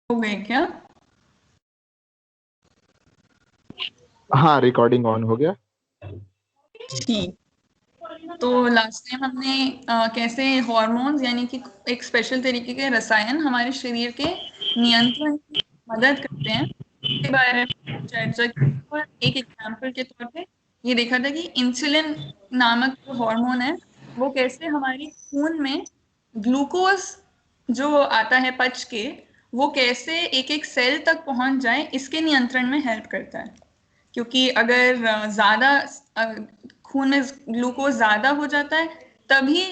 हो गए क्या? हाँ, रिकॉर्डिंग ऑन हो गया। ठीक। तो लास्ट टाइम हमने कैसे हार्मोन्स यानी कि एक स्पेशल तरीके के रसायन हमारे शरीर के नियंत्रण में मदद करते हैं के बारे में चर्चा की। और एक एग्जाम्पल के तौर पे ये देखा था कि इंसुलिन नामक जो हार्मोन है वो कैसे हमारी खून में ग्लूकोज जो आता है पच के, वो कैसे एक एक सेल तक पहुंच जाए इसके नियंत्रण में हेल्प करता है। क्योंकि अगर ज्यादा खून में ग्लूकोज ज्यादा हो जाता है तभी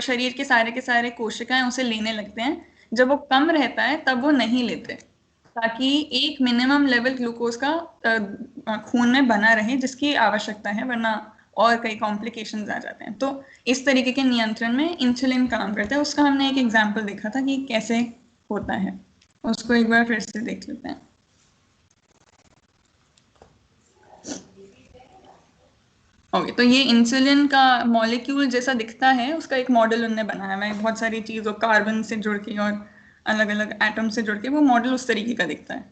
शरीर के सारे कोशिकाएं उसे लेने लगते हैं। जब वो कम रहता है तब वो नहीं लेते, ताकि एक मिनिमम लेवल ग्लूकोज का खून में बना रहे जिसकी आवश्यकता है, वरना और कई कॉम्प्लिकेशंस आ जाते हैं। तो इस तरीके के नियंत्रण में इंसुलिन काम करता है। उसका हमने एक एग्जाम्पल देखा था कि कैसे होता है। उसको एक बार फिर से देख लेते हैं। ओके, तो ये इंसुलिन का मॉलिक्यूल जैसा दिखता है, उसका एक मॉडल उनने बनाया हुआ है। बहुत सारी चीज़ों कार्बन से जुड़ के और अलग अलग एटम से जुड़ के वो मॉडल उस तरीके का दिखता है।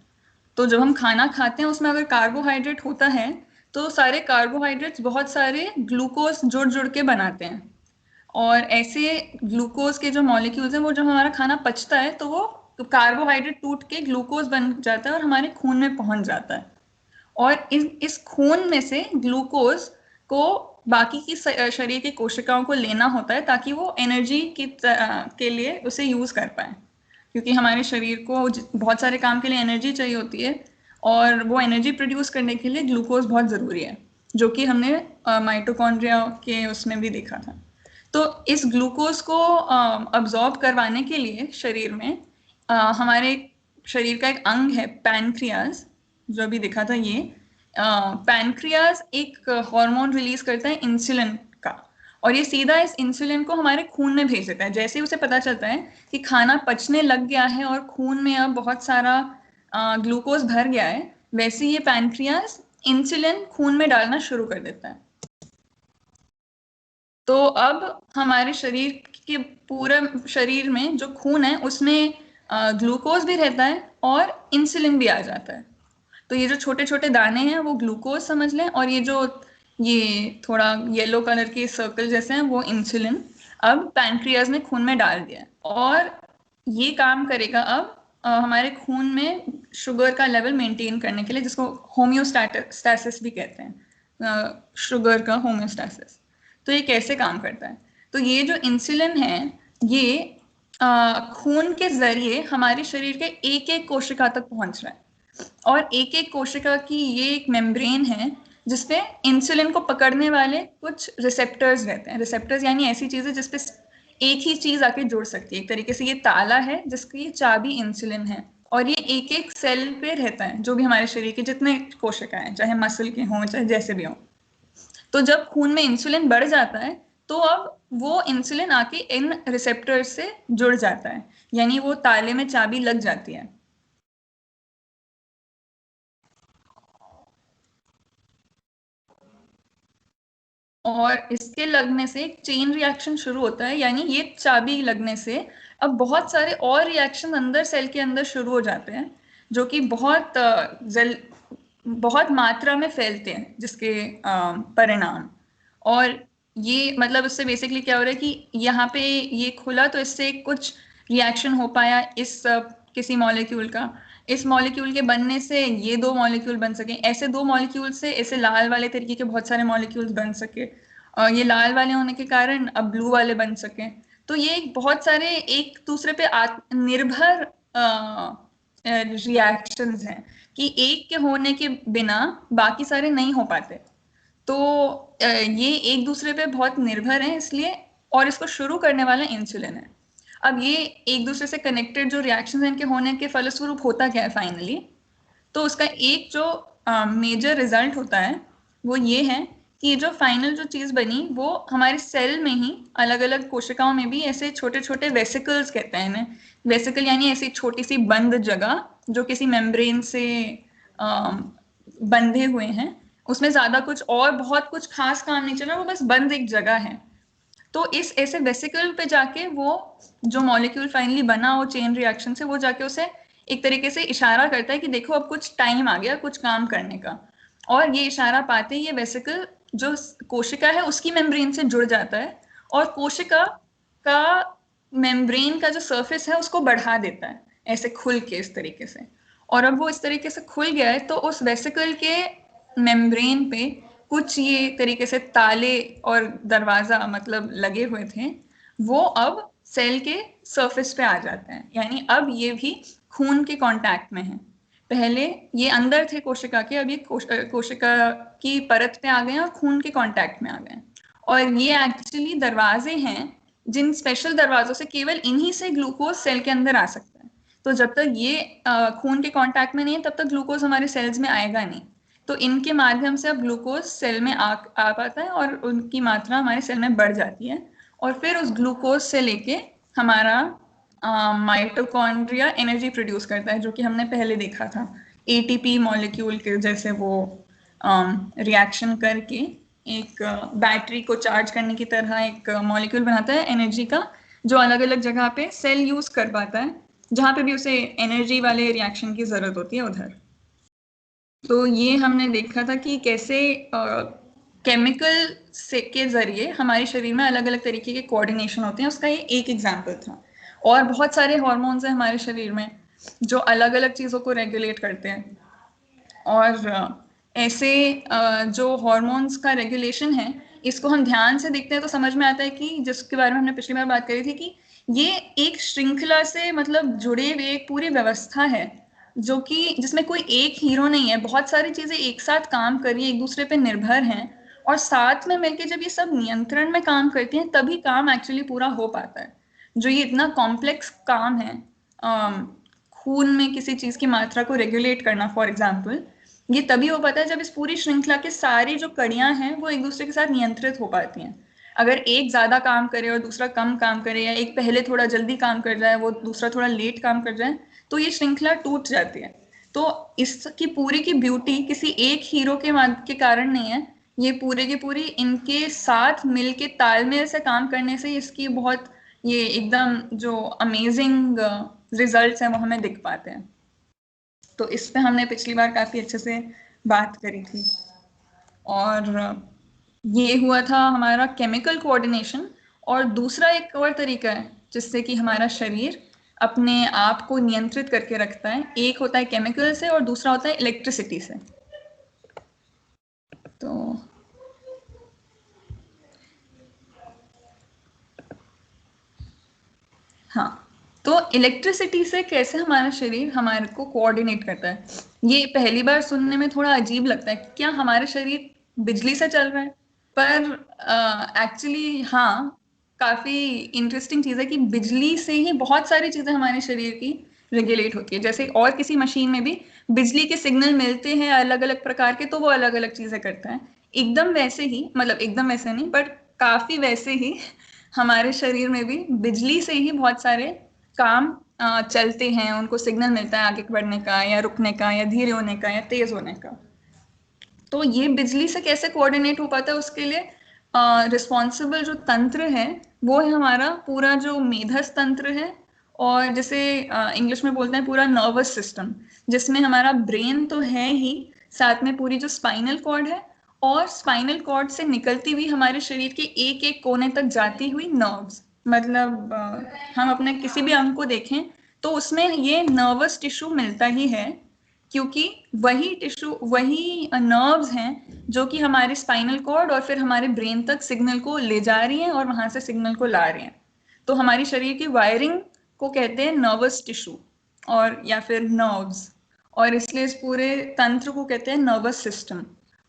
तो जब हम खाना खाते हैं उसमें अगर कार्बोहाइड्रेट होता है तो सारे कार्बोहाइड्रेट्स बहुत सारे ग्लूकोज जुड़ जुड़ के बनाते हैं। और ऐसे ग्लूकोज के जो मॉलिक्यूल्स हैं वो जब हमारा खाना पचता है तो वो कार्बोहाइड्रेट टूट के ग्लूकोज बन जाता है और हमारे खून में पहुंच जाता है। और इस खून में से ग्लूकोज को बाकी की शरीर की कोशिकाओं को लेना होता है ताकि वो एनर्जी के लिए उसे यूज कर पाए। क्योंकि हमारे शरीर को बहुत सारे काम के लिए एनर्जी चाहिए होती है, और वो एनर्जी प्रोड्यूस करने के लिए ग्लूकोज बहुत ज़रूरी है, जो कि हमने माइटोकॉन्ड्रिया के उसमें भी देखा था। तो इस ग्लूकोज को अब्जॉर्ब करवाने के लिए शरीर में हमारे शरीर का एक अंग है पैनक्रियाज, जो अभी देखा था। ये पैनक्रियाज एक हार्मोन रिलीज करता है इंसुलिन का, और ये सीधा इस इंसुलिन को हमारे खून में भेज देता है। जैसे ही उसे पता चलता है कि खाना पचने लग गया है और खून में अब बहुत सारा ग्लूकोज भर गया है, वैसे ये पैनक्रियाज इंसुलिन खून में डालना शुरू कर देता है। तो अब हमारे शरीर के पूरे शरीर में जो खून है उसमें ग्लूकोज भी रहता है और इंसुलिन भी आ जाता है। तो ये जो छोटे छोटे दाने हैं वो ग्लूकोज समझ लें, और ये थोड़ा येलो कलर के सर्कल जैसे हैं वो इंसुलिन अब पैनक्रियाज ने खून में डाल दिया है। और ये काम करेगा अब हमारे खून में शुगर का लेवल मेंटेन करने के लिए, जिसको होम्योस्टैसिस भी कहते हैं, शुगर का होम्योस्टैसिस। तो ये कैसे काम करता है? तो ये जो इंसुलिन है ये खून के जरिए हमारे शरीर के एक एक कोशिका तक पहुंच रहा है। और एक एक कोशिका की ये एक मेम्ब्रेन है जिसपे इंसुलिन को पकड़ने वाले कुछ रिसेप्टर्स रहते हैं। रिसेप्टर्स यानी ऐसी चीजें जिसपे एक ही चीज आके जुड़ सकती है। एक तरीके से ये ताला है जिसकी चाबी इंसुलिन है। और ये एक एक सेल पे रहता है, जो भी हमारे शरीर के जितने कोशिकाएं हैं, चाहे मसल के हों चाहे जैसे भी हों। तो जब खून में इंसुलिन बढ़ जाता है तो अब वो इंसुलिन आके इन रिसेप्टर्स से जुड़ जाता है, यानी वो ताले में चाबी लग जाती है। और इसके लगने से एक चेन रिएक्शन शुरू होता है, यानी ये चाबी लगने से अब बहुत सारे और रिएक्शन अंदर सेल के अंदर शुरू हो जाते हैं, जो कि बहुत मात्रा में फैलते हैं, जिसके परिणाम। और ये मतलब उससे बेसिकली क्या हो रहा है कि यहाँ पे ये खुला तो इससे कुछ रिएक्शन हो पाया इस किसी मॉलिक्यूल का। इस मॉलिक्यूल के बनने से ये दो मॉलिक्यूल बन सके, ऐसे दो मॉलिक्यूल से ऐसे लाल वाले तरीके के बहुत सारे मॉलिक्यूल्स बन सके, ये लाल वाले होने के कारण अब ब्लू वाले बन सके। तो ये बहुत सारे एक दूसरे पे निर्भर रिएक्शंस हैं कि एक के होने के बिना बाकी सारे नहीं हो पाते। तो ये एक दूसरे पे बहुत निर्भर हैं इसलिए, और इसको शुरू करने वाला इंसुलिन है। अब ये एक दूसरे से कनेक्टेड जो रिएक्शंस हैं इनके होने के फलस्वरूप होता क्या है फाइनली? तो उसका एक जो मेजर रिजल्ट होता है वो ये है कि जो फाइनल जो चीज़ बनी वो हमारे सेल में ही अलग अलग कोशिकाओं में भी ऐसे छोटे छोटे वेसिकल्स कहते हैं इन्हें। वेसिकल यानी ऐसी छोटी सी बंद जगह जो किसी मेम्ब्रेन से बंधे हुए हैं। उसमें ज्यादा कुछ और बहुत कुछ खास काम नहीं चल रहा, वो बस बंद एक जगह है। तो इस ऐसे वेसिकल पे जाके वो जो मॉलिक्यूल फाइनली बना वो चेन रिएक्शन से वो जाके उसे एक तरीके से इशारा करता है कि देखो अब कुछ टाइम आ गया कुछ काम करने का। और ये इशारा पाते ही ये वेसिकल जो कोशिका है उसकी मेम्ब्रेन से जुड़ जाता है और कोशिका का मेम्ब्रेन का जो सरफेस है उसको बढ़ा देता है ऐसे खुल के इस तरीके से। और अब वो इस तरीके से खुल गया है तो उस वेसिकल के मेम्ब्रेन पे कुछ ये तरीके से ताले और दरवाजा मतलब लगे हुए थे, वो अब सेल के सरफेस पे आ जाते हैं। यानी अब ये भी खून के कांटेक्ट में है। पहले ये अंदर थे कोशिका के, अब ये कोशिका की परत पे आ गए और खून के कांटेक्ट में आ गए। और ये एक्चुअली दरवाजे हैं जिन स्पेशल दरवाजों से केवल इन्हीं से ग्लूकोज सेल के अंदर आ सकता है। तो जब तक ये खून के कांटेक्ट में नहीं है तब तक ग्लूकोज हमारे सेल्स में आएगा नहीं। तो इनके माध्यम से अब ग्लूकोज सेल में आ पाता है और उनकी मात्रा हमारे सेल में बढ़ जाती है। और फिर उस ग्लूकोज से लेके हमारा माइटोकॉन्ड्रिया एनर्जी प्रोड्यूस करता है, जो कि हमने पहले देखा था एटीपी मॉलिक्यूल के जैसे वो रिएक्शन करके एक बैटरी को चार्ज करने की तरह एक मॉलिक्यूल बनाता है एनर्जी का, जो अलग अलग जगह पे सेल यूज कर पाता है जहाँ पे भी उसे एनर्जी वाले रिएक्शन की जरूरत होती है उधर। तो ये हमने देखा था कि कैसे केमिकल से के जरिए हमारे शरीर में अलग अलग तरीके के कोऑर्डिनेशन होते हैं, उसका ये एक एग्जाम्पल था। और बहुत सारे हॉर्मोन्स हैं हमारे शरीर में जो अलग अलग चीज़ों को रेगुलेट करते हैं। और ऐसे जो हॉर्मोन्स का रेगुलेशन है इसको हम ध्यान से देखते हैं तो समझ में आता है कि जिसके बारे में हमने पिछली बार बात करी थी कि ये एक श्रृंखला से मतलब जुड़े हुए एक पूरी व्यवस्था है जो कि जिसमें कोई एक हीरो नहीं है, बहुत सारी चीजें एक साथ काम कर रही है, एक दूसरे पे निर्भर हैं और साथ में मिलकर जब ये सब नियंत्रण में काम करती हैं तभी काम एक्चुअली पूरा हो पाता है। जो ये इतना कॉम्प्लेक्स काम है खून में किसी चीज की मात्रा को रेगुलेट करना फॉर एग्जाम्पल, ये तभी हो पाता है जब इस पूरी श्रृंखला के सारी जो कड़ियां हैं वो एक दूसरे के साथ नियंत्रित हो पाती हैं। अगर एक ज्यादा काम करे और दूसरा कम काम करे या एक पहले थोड़ा जल्दी काम कर जाए वो दूसरा थोड़ा लेट काम कर जाए तो ये श्रृंखला टूट जाती है। तो इसकी पूरी की ब्यूटी किसी एक हीरो के कारण नहीं है, ये पूरे के पूरी इनके साथ मिलके तालमेल से काम करने से इसकी बहुत ये एकदम जो अमेजिंग रिजल्ट्स हैं वो हमें दिख पाते हैं। तो इस पे हमने पिछली बार काफी अच्छे से बात करी थी। और ये हुआ था हमारा केमिकल कोऑर्डिनेशन। और दूसरा एक और तरीका है जिससे कि हमारा शरीर अपने आप को नियंत्रित करके रखता है, एक होता है केमिकल से और दूसरा होता है इलेक्ट्रिसिटी से। तो हाँ, तो इलेक्ट्रिसिटी से कैसे हमारा शरीर हमारे को कोऑर्डिनेट करता है, ये पहली बार सुनने में थोड़ा अजीब लगता है, क्या हमारा शरीर बिजली से चल रहा है? पर एक्चुअली हाँ, काफी इंटरेस्टिंग चीज है कि बिजली से ही बहुत सारी चीजें हमारे शरीर की रेगुलेट होती है। जैसे और किसी मशीन में भी बिजली के सिग्नल मिलते हैं अलग अलग प्रकार के तो वो अलग अलग चीजें करता है, एकदम वैसे ही मतलब एकदम वैसे नहीं बट काफी वैसे ही हमारे शरीर में भी बिजली से ही बहुत सारे काम चलते हैं, उनको सिग्नल मिलता है आगे बढ़ने का या रुकने का या धीरे होने का या तेज होने का। तो ये बिजली से कैसे कोऑर्डिनेट हो पाता है उसके लिए रिस्पॉन्सिबल जो तंत्र है वो है हमारा पूरा जो मेधस तंत्र है, और जैसे इंग्लिश में बोलते हैं पूरा नर्वस सिस्टम, जिसमें हमारा ब्रेन तो है ही, साथ में पूरी जो स्पाइनल कॉर्ड है और स्पाइनल कॉर्ड से निकलती हुई हमारे शरीर के एक एक कोने तक जाती हुई नर्व्स। मतलब हम अपने किसी भी अंग को देखें तो उसमें ये नर्वस टिश्यू मिलता ही है, क्योंकि वही टिश्यू वही नर्व्स हैं जो कि हमारे स्पाइनल कॉर्ड और फिर हमारे ब्रेन तक सिग्नल को ले जा रही हैं और वहां से सिग्नल को ला रही हैं। तो हमारी शरीर की वायरिंग को कहते हैं नर्वस टिश्यू और या फिर नर्व्स, और इसलिए इस पूरे तंत्र को कहते हैं नर्वस सिस्टम।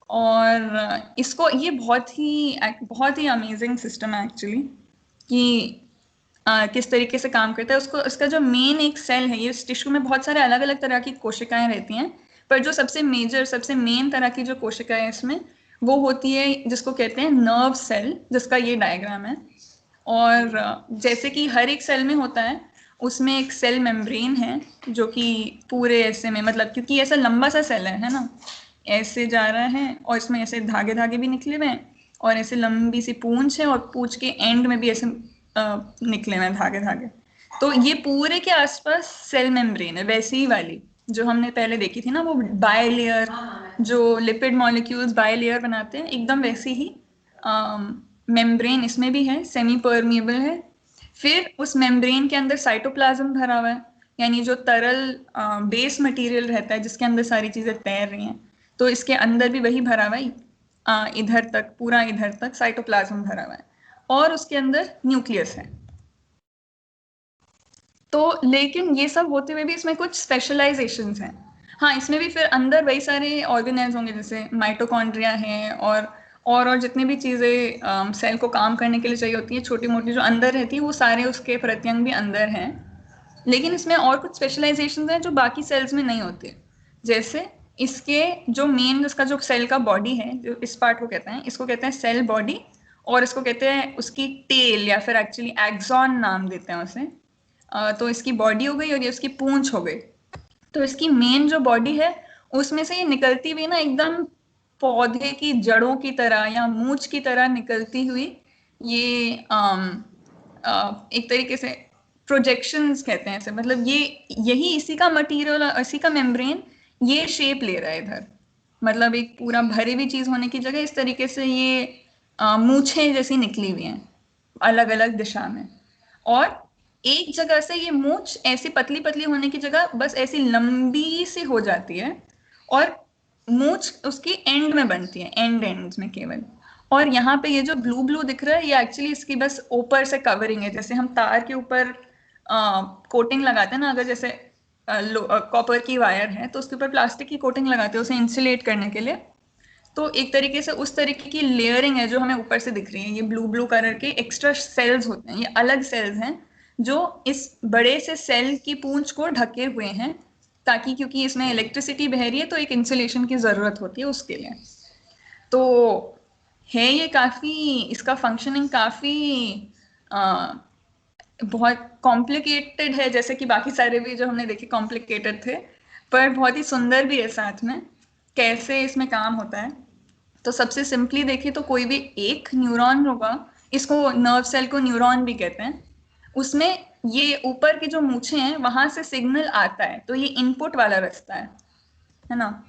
और इसको ये बहुत ही अमेजिंग सिस्टम है एक्चुअली कि किस तरीके से काम करता है। उसको इसका जो मेन एक सेल है, ये इस टिश्यू में बहुत सारे अलग अलग तरह की कोशिकाएं रहती हैं, पर जो सबसे मेजर सबसे मेन तरह की जो कोशिका है इसमें वो होती है जिसको कहते हैं नर्व सेल, जिसका ये डायग्राम है। और जैसे कि हर एक सेल में होता है उसमें एक सेल मेम्ब्रेन है जो कि पूरे ऐसे में मतलब क्योंकि ऐसा लंबा सा सेल है ना, ऐसे जा रहा है और इसमें ऐसे धागे धागे भी निकले हुए हैं और ऐसे लंबी सी पूंछ है और पूंछ के एंड में भी ऐसे निकले हुए हैं धागे धागे। तो ये पूरे के आसपास सेल मेम्ब्रेन है, वैसी ही वाली जो हमने पहले देखी थी ना, वो बायलेयर, जो लिपिड मॉलिक्यूल्स बायलेयर बनाते हैं, एकदम वैसी ही मेम्ब्रेन इसमें भी है, सेमी परमिएबल है। फिर उस मेम्ब्रेन के अंदर साइटोप्लाज्म भरा हुआ है, यानी जो तरल बेस मटेरियल रहता है जिसके अंदर सारी चीजें तैर रही हैं, तो इसके अंदर भी वही भरा हुआ है, इधर तक, पूरा इधर तक साइटोप्लाज्म भरा हुआ है, और उसके अंदर न्यूक्लियस है। तो लेकिन ये सब होते हुए भी इसमें कुछ स्पेशलाइजेशंस हैं। हाँ, इसमें भी फिर अंदर वही सारे ऑर्गेनेल्स होंगे, जैसे माइटोकॉन्ड्रिया हैं, और जितनी भी चीज़ें सेल को काम करने के लिए चाहिए होती है, छोटी मोटी जो अंदर रहती है, वो सारे उसके प्रत्यंग भी अंदर हैं। लेकिन इसमें और कुछ स्पेशलाइजेशंस हैं जो बाकी सेल्स में नहीं होते। जैसे इसके जो मेन, इसका जो सेल का बॉडी है, जो इस पार्ट को कहते हैं, इसको कहते हैं सेल बॉडी, और इसको कहते हैं उसकी टेल, या फिर एक्चुअली एक्सॉन नाम देते हैं उसे। तो इसकी बॉडी हो गई और ये उसकी पूंछ हो गई। तो इसकी मेन जो बॉडी है, उसमें से ये निकलती हुई ना एकदम पौधे की जड़ों की तरह या मूंछ की तरह निकलती हुई, ये एक तरीके से प्रोजेक्शंस कहते हैं इसे, मतलब ये यही इसी का मटेरियल, इसी का मेम्ब्रेन ये शेप ले रहा है इधर, मतलब एक पूरा भरी हुई चीज होने की जगह इस तरीके से ये मूछें जैसी निकली हुई हैं अलग अलग दिशा में। और एक जगह से ये मूछ ऐसी पतली पतली होने की जगह बस ऐसी लंबी सी हो जाती है, और मूछ उसकी एंड में बनती है, एंड्स में केवल। और यहाँ पे ये जो ब्लू ब्लू दिख रहा है, ये एक्चुअली इसकी बस ऊपर से कवरिंग है, जैसे हम तार के ऊपर कोटिंग लगाते हैं ना, अगर जैसे कॉपर की वायर है तो उसके ऊपर प्लास्टिक की कोटिंग लगाते हैं उसे इंसुलेट करने के लिए। तो एक तरीके से उस तरीके की लेयरिंग है जो हमें ऊपर से दिख रही है। ये ब्लू ब्लू कलर के एक्स्ट्रा सेल्स होते हैं, ये अलग सेल्स हैं जो इस बड़े से सेल की पूंछ को ढके हुए हैं, ताकि क्योंकि इसमें इलेक्ट्रिसिटी बह रही है तो एक इंसुलेशन की जरूरत होती है उसके लिए। तो है ये काफी, इसका फंक्शनिंग काफी बहुत कॉम्प्लिकेटेड है, जैसे कि बाकी सारे भी जो हमने देखे कॉम्प्लिकेटेड थे, पर बहुत ही सुंदर भी है साथ में कैसे इसमें काम होता है। तो सबसे सिंपली देखें तो कोई भी एक न्यूरॉन होगा, इसको नर्व सेल को न्यूरॉन भी कहते हैं, उसमें ये ऊपर की जो मूछें हैं वहां से सिग्नल आता है, तो ये इनपुट वाला रास्ता है ना।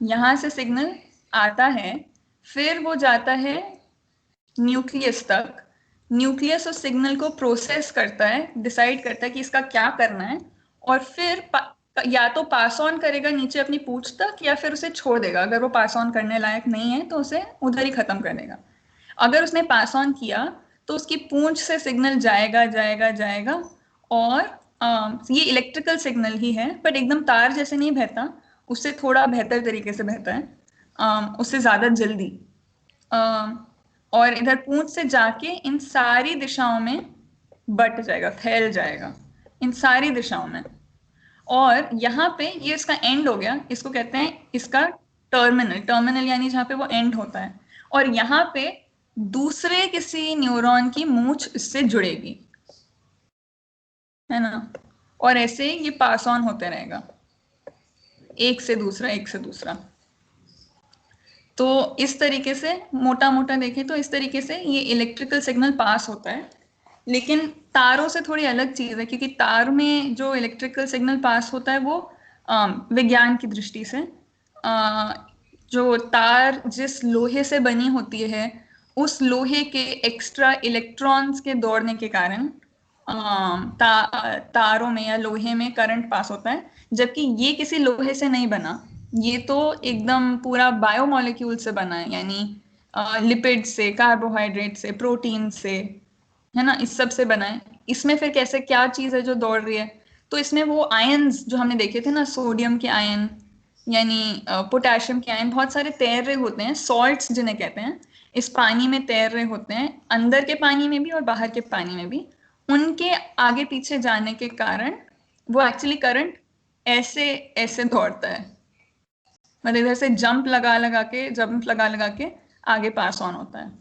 यहाँ से सिग्नल आता है, फिर वो जाता है न्यूक्लियस तक। न्यूक्लियस उस सिग्नल को प्रोसेस करता है, डिसाइड करता है कि इसका क्या करना है, और फिर या तो पास ऑन करेगा नीचे अपनी पूंछ तक, या फिर उसे छोड़ देगा। अगर वो पास ऑन करने लायक नहीं है तो उसे उधर ही खत्म कर देगा। अगर उसने पास ऑन किया तो उसकी पूंछ से सिग्नल जाएगा जाएगा जाएगा, और ये इलेक्ट्रिकल सिग्नल ही है, बट एकदम तार जैसे नहीं बहता, उससे थोड़ा बेहतर तरीके से बहता है, उससे ज्यादा जल्दी। और इधर पूंछ से जाके इन सारी दिशाओं में बट जाएगा, फैल जाएगा इन सारी दिशाओं में। और यहाँ पे ये इसका एंड हो गया, इसको कहते हैं इसका टर्मिनल। टर्मिनल यानी जहाँ पे वो एंड होता है, और यहाँ पे दूसरे किसी न्यूरॉन की मूंछ इससे जुड़ेगी, है ना। और ऐसे ये पास ऑन होते रहेगा, एक से दूसरा, एक से दूसरा। तो इस तरीके से मोटा मोटा देखें तो इस तरीके से ये इलेक्ट्रिकल सिग्नल पास होता है। लेकिन तारों से थोड़ी अलग चीज है, क्योंकि तार में जो इलेक्ट्रिकल सिग्नल पास होता है वो विज्ञान की दृष्टि से जो तार जिस लोहे से बनी होती है, उस लोहे के एक्स्ट्रा इलेक्ट्रॉन्स के दौड़ने के कारण तारों में या लोहे में करंट पास होता है। जबकि ये किसी लोहे से नहीं बना, ये तो एकदम पूरा बायोमोलिक्यूल से बना है, यानी लिपिड से, कार्बोहाइड्रेट से, प्रोटीन से, है ना, इस सब से बना है। इसमें फिर कैसे, क्या चीज है जो दौड़ रही है? तो इसमें वो आयन्स जो हमने देखे थे ना, सोडियम के आयन, यानी पोटेशियम के आयन, बहुत सारे तैर रहे होते हैं, सॉल्ट्स जिन्हें कहते हैं, इस पानी में तैर रहे होते हैं, अंदर के पानी में भी और बाहर के पानी में भी। उनके आगे पीछे जाने के कारण वो एक्चुअली करंट ऐसे ऐसे दौड़ता है, मतलब इधर से जंप लगा लगा के आगे पास ऑन होता है।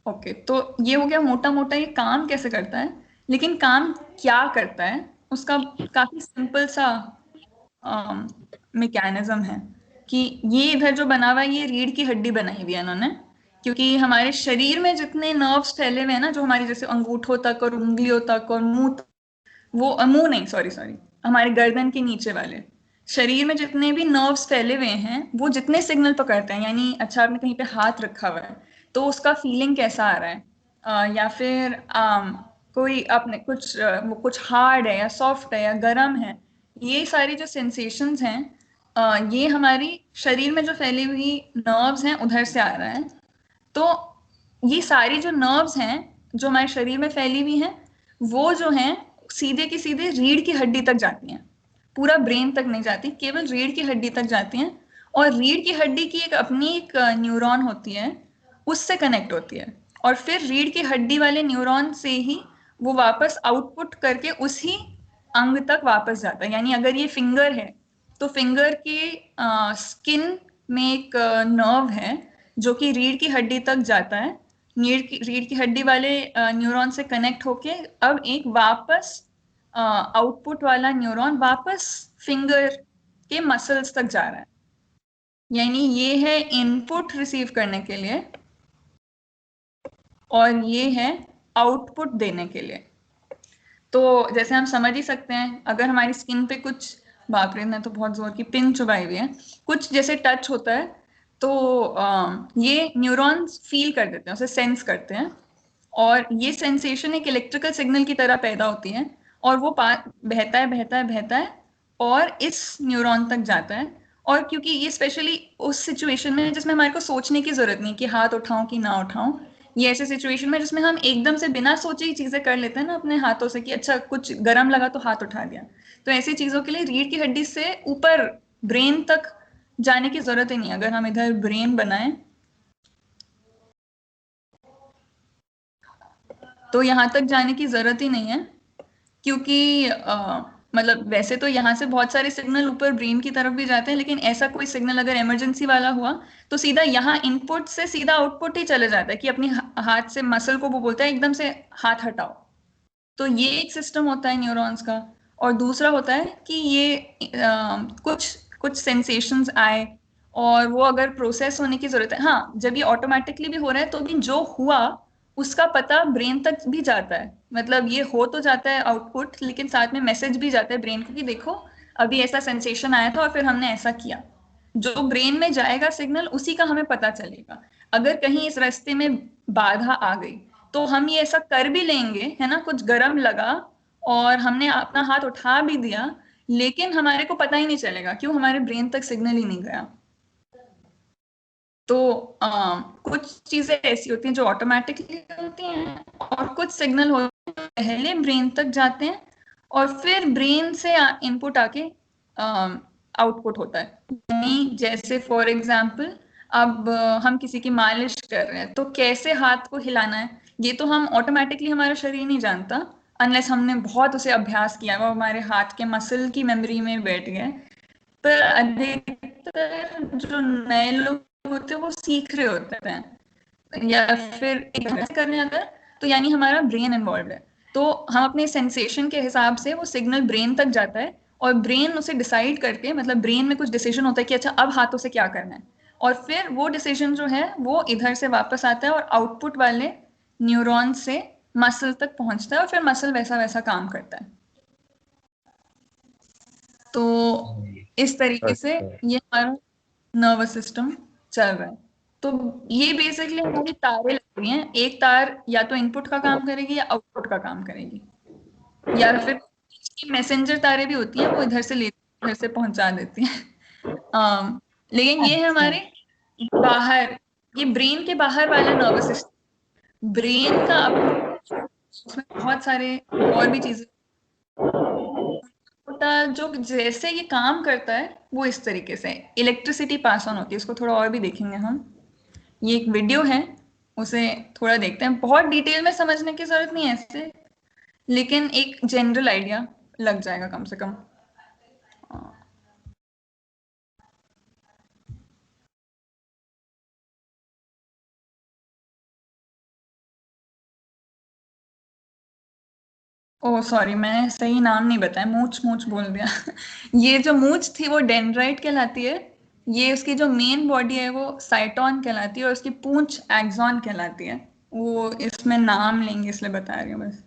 ओके, तो ये हो गया मोटा मोटा ये काम कैसे करता है। लेकिन काम क्या करता है उसका काफी सिंपल सा मैकेनिज्म है, कि ये इधर जो बना हुआ है, ये रीढ़ की हड्डी बनाई हुई है इन्होंने, क्योंकि हमारे शरीर में जितने नर्व्स फैले हुए हैं ना, जो हमारी जैसे अंगूठों तक और उंगलियों तक और मुंह तक, वो मुंह नहीं, सॉरी सॉरी, हमारे गर्दन के नीचे वाले शरीर में जितने भी नर्व्स फैले हुए हैं, वो जितने सिग्नल पकड़ते हैं, यानी अच्छा आपने कहीं पे हाथ रखा हुआ है तो उसका फीलिंग कैसा आ रहा है, या फिर कोई आपने कुछ वो कुछ हार्ड है या सॉफ्ट है या गर्म है, ये सारी जो सेंसेशंस हैं, ये हमारी शरीर में जो फैली हुई नर्व्स हैं उधर से आ रहा है। तो ये सारी जो नर्व्स हैं जो हमारे शरीर में फैली हुई हैं, वो जो हैं सीधे की सीधे रीढ़ की हड्डी तक जाती हैं, पूरा ब्रेन तक नहीं जाती, केवल रीढ़ की हड्डी तक जाती हैं। और रीढ़ की हड्डी की एक अपनी एक न्यूरॉन होती है, उससे कनेक्ट होती है, और फिर रीढ़ की हड्डी वाले न्यूरॉन से ही वो वापस आउटपुट करके उसी अंग तक वापस जाता है। यानी अगर ये फिंगर है तो फिंगर के स्किन में एक नर्व है जो कि रीढ़ की हड्डी तक जाता है, रीढ़ की हड्डी वाले न्यूरॉन से कनेक्ट होके अब एक वापस आउटपुट वाला न्यूरॉन वापस फिंगर के मसल्स तक जा रहा है। यानी ये है इनपुट रिसीव करने के लिए और ये है आउटपुट देने के लिए। तो जैसे हम समझ ही सकते हैं, अगर हमारी स्किन पे कुछ, बाप रे मैं तो बहुत जोर की पिन चुभाई हुई है, कुछ जैसे टच होता है तो ये न्यूरॉन्स फील कर देते हैं, उसे सेंस करते हैं, और ये सेंसेशन एक इलेक्ट्रिकल सिग्नल की तरह पैदा होती है, और वो बहता है बहता है बहता है और इस न्यूरॉन तक जाता है। और क्योंकि ये स्पेशली उस सिचुएशन में जिसमें हमारे को सोचने की जरूरत नहीं कि हाथ उठाऊं कि ना उठाऊं, ये ऐसे सिचुएशन में जिसमें हम एकदम से बिना सोचे ही चीजें कर लेते हैं ना अपने हाथों से, कि अच्छा कुछ गर्म लगा तो हाथ उठा दिया, तो ऐसी चीजों के लिए रीढ़ की हड्डी से ऊपर ब्रेन तक जाने की जरूरत ही नहीं। अगर हम इधर ब्रेन बनाएं तो यहाँ तक जाने की जरूरत ही नहीं है, क्योंकि मतलब वैसे तो यहाँ से बहुत सारे सिग्नल ऊपर ब्रेन की तरफ भी जाते हैं, लेकिन ऐसा कोई सिग्नल अगर इमरजेंसी वाला हुआ तो सीधा यहाँ इनपुट से सीधा आउटपुट ही चले जाता है, कि अपनी हाथ से मसल को वो बोलता है एकदम से हाथ हटाओ। तो ये एक सिस्टम होता है न्यूरॉन्स का। और दूसरा होता है कि ये कुछ कुछ सेंसेशंस आए और वो अगर प्रोसेस होने की जरूरत है, हाँ जब ये ऑटोमेटिकली भी हो रहा है तो भी जो हुआ उसका पता ब्रेन तक भी जाता है, मतलब ये हो तो जाता है आउटपुट, लेकिन साथ में मैसेज भी जाता है ब्रेन को कि देखो अभी ऐसा सेंसेशन आया था और फिर हमने ऐसा किया। जो ब्रेन में जाएगा सिग्नल उसी का हमें पता चलेगा। अगर कहीं इस रास्ते में बाधा आ गई तो हम ये ऐसा कर भी लेंगे, है ना, कुछ गर्म लगा और हमने अपना हाथ उठा भी दिया, लेकिन हमारे को पता ही नहीं चलेगा, क्यों, हमारे ब्रेन तक सिग्नल ही नहीं गया। तो कुछ चीजें ऐसी होती हैं जो ऑटोमेटिकली होती हैं, और कुछ सिग्नल होते हैं पहले ब्रेन तक जाते हैं और फिर ब्रेन से इनपुट आके आउटपुट होता है। यानी जैसे फॉर एग्जांपल अब हम किसी की मालिश कर रहे हैं तो कैसे हाथ को हिलाना है, ये तो हम ऑटोमेटिकली हमारा शरीर नहीं जानता, अनलेस हमने बहुत उसे अभ्यास किया, वो हमारे हाथ के मसल की मेमोरी में बैठ गए। पर अधिकतर जो नए लोग होते हैं वो सीख रहे होते हैं या फिर एक कर रहे हैं अगर, तो यानी हमारा ब्रेन इन्वॉल्व है, तो हम अपने सेंसेशन के हिसाब से वो सिग्नल ब्रेन तक जाता है और ब्रेन उसे डिसाइड करके, मतलब ब्रेन में कुछ डिसीजन होता है कि अच्छा अब हाथों से क्या करना है, और फिर वो डिसीजन जो है वो इधर से वापस आता है और आउटपुट वाले न्यूरॉन से मसल तक पहुंचता है और फिर मसल वैसा वैसा काम करता है। तो इस तरीके से अच्छा। ये हमारा नर्वस सिस्टम चल रहा है। तो ये बेसिकली हमारी तारें लग रही हैं, एक तार या तो इनपुट का काम करेगी या आउटपुट का काम करेगी, या फिर मैसेंजर तारें भी होती हैं, वो इधर से ले इधर से पहुंचा देती हैं। लेकिन ये है अच्छा। हमारे बाहर, ये ब्रेन के बाहर वाला नर्वस सिस्टम। ब्रेन का उसमें बहुत सारे और भी चीजें होता है, जो जैसे ये काम करता है वो इस तरीके से इलेक्ट्रिसिटी पास ऑन होती है, उसको थोड़ा और भी देखेंगे हम। ये एक वीडियो है, उसे थोड़ा देखते हैं, बहुत डिटेल में समझने की जरूरत नहीं है ऐसे, लेकिन एक जनरल आइडिया लग जाएगा कम से कम। ओह सॉरी, मैंने सही नाम नहीं बताया, मूछ मूछ बोल दिया। ये जो मूछ थी वो डेंड्राइट कहलाती है, ये उसकी जो मेन बॉडी है वो साइटोन कहलाती है और उसकी पूंछ एक्सॉन कहलाती है। वो इसमें नाम लेंगे इसलिए बता रही हूँ बस।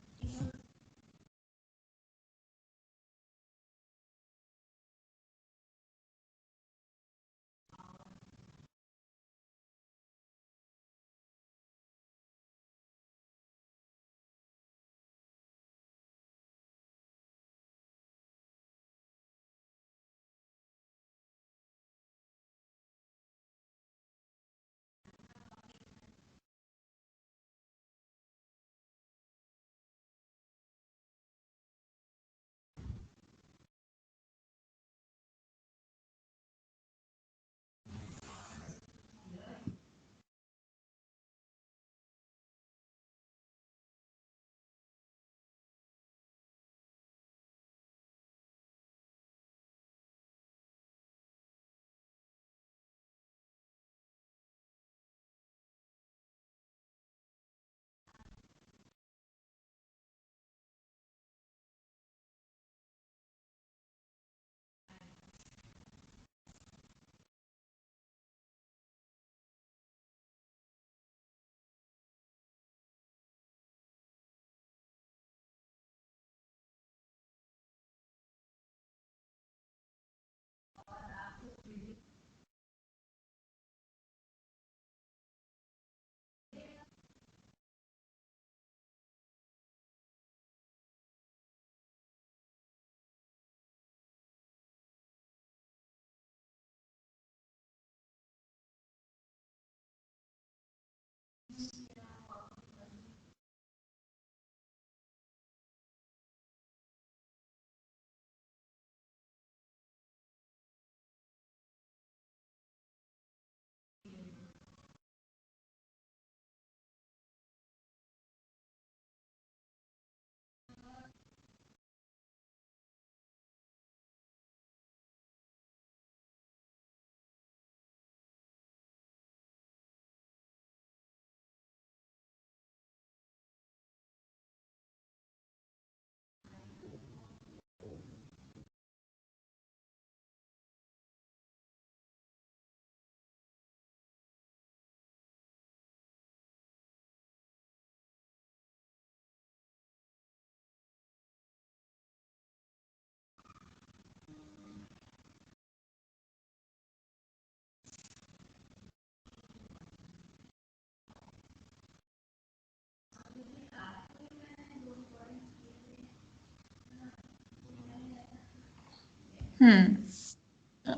हम्म।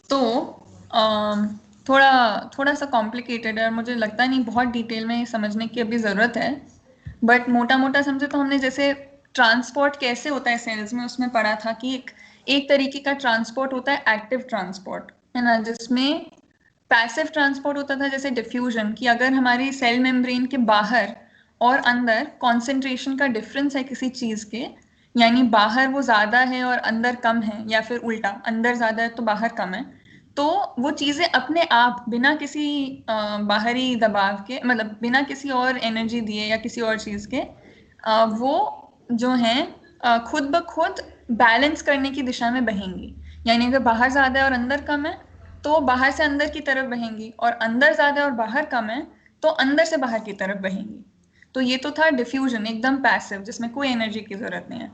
तो अम, थोड़ा थोड़ा सा कॉम्प्लिकेटेड है और मुझे लगता नहीं बहुत डिटेल में समझने की अभी ज़रूरत है। बट मोटा मोटा समझे तो हमने जैसे ट्रांसपोर्ट कैसे होता है सेल्स में उसमें पढ़ा था कि एक तरीके का ट्रांसपोर्ट होता है एक्टिव ट्रांसपोर्ट, है ना, जिसमें पैसिव ट्रांसपोर्ट होता था जैसे डिफ्यूजन, कि अगर हमारी सेल मेम्ब्रेन के बाहर और अंदर कॉन्सेंट्रेशन का डिफरेंस है किसी चीज़ के, यानी बाहर वो ज़्यादा है और अंदर कम है, या फिर उल्टा अंदर ज़्यादा है तो बाहर कम है, तो वो चीज़ें अपने आप बिना किसी बाहरी दबाव के, मतलब बिना किसी और एनर्जी दिए या किसी और चीज़ के, वो जो हैं खुद ब खुद बैलेंस करने की दिशा में बहेंगी। यानी अगर बाहर ज़्यादा है और अंदर कम है तो बाहर से अंदर की तरफ बहेंगी, और अंदर ज़्यादा है और बाहर कम है तो अंदर से बाहर की तरफ बहेंगी। तो ये तो था डिफ्यूजन, एकदम पैसिव, जिसमें कोई एनर्जी की ज़रूरत नहीं है।